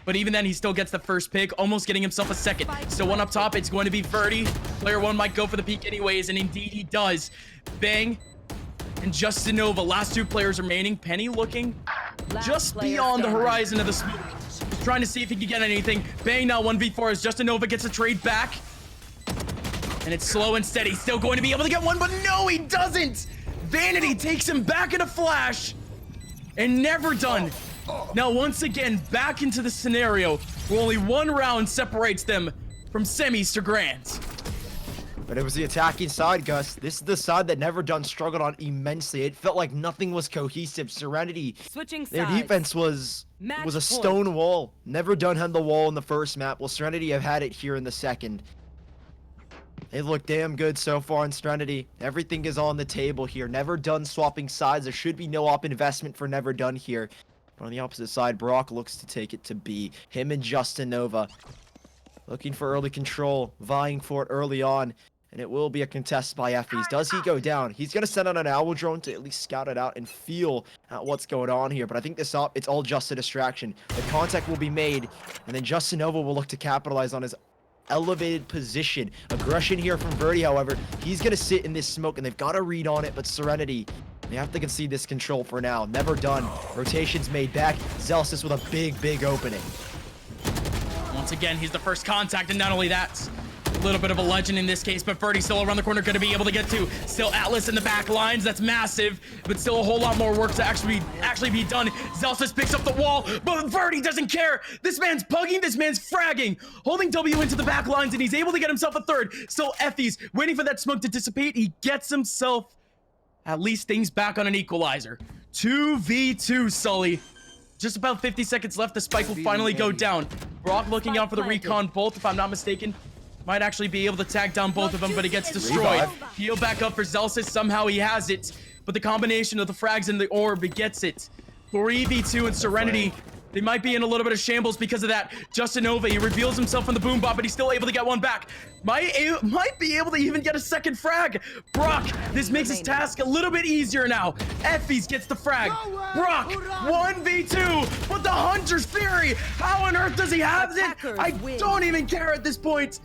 But even then, he still gets the first pick, almost getting himself a second. Still one up top. It's going to be Verdi. Player 1 might go for the peek anyways, and indeed he does. Bang. And Justinova, last 2 players remaining. Penny looking just beyond the horizon of the smoke. He's trying to see if he can get anything. Bang, now 1v4 as Justinova gets a trade back. And it's slow and steady. Still going to be able to get one, but no, he doesn't. Vanity takes him back in a flash. And NeverDone. Now, once again, back into the scenario where only 1 round separates them from semis to grands. But it was the attacking side, Gus. This is the side that NeverDone struggled on immensely. It felt like nothing was cohesive. Serenity, their defense was a stone wall. NeverDone had the wall in the first map. Well, Serenity have had it here in the second. They look damn good so far in Serenity. Everything is on the table here. NeverDone swapping sides. There should be no op investment for NeverDone here. But on the opposite side, Brock looks to take it to B. Him and Justinova looking for early control, vying for it early on. And it will be a contest by FBs. Does he go down? He's going to send out an owl drone to at least scout it out and feel out what's going on here. But I think this op, it's all just a distraction. The contact will be made, and then Justinova will look to capitalize on his elevated position. Aggression here from Verdi, however. He's going to sit in this smoke, and they've got to read on it. But Serenity, they have to concede this control for now. NeverDone. Rotations made back. Zelsis with a big opening. Once again, he's the first contact, and not only that, a little bit of a legend in this case, but Verdi still around the corner, going to be able to get to. Still Atlas in the back lines. That's massive, but still a whole lot more work to actually be done. Zelsis picks up the wall, but Verdi doesn't care. This man's pugging, this man's fragging, holding W into the back lines, and he's able to get himself a third. Still Effie's waiting for that smoke to dissipate. He gets himself at least things back on an equalizer. 2v2, Sully. Just about 50 seconds left. The spike will finally go down. Brock looking out for the recon bolt, if I'm not mistaken. Might actually be able to tag down both of them, but it gets destroyed. Heal back up for Zelsis. Somehow he has it. But the combination of the frags and the orb, it gets it. 3v2 and Serenity. They might be in a little bit of shambles because of that. Justinova, he reveals himself on the boom bot, but he's still able to get one back. Might be able to even get a second frag. Brock, this makes his task a little bit easier now. Effies gets the frag. Brock, 1v2 with the Hunter's Fury. How on earth does he have it? I don't even care at this point.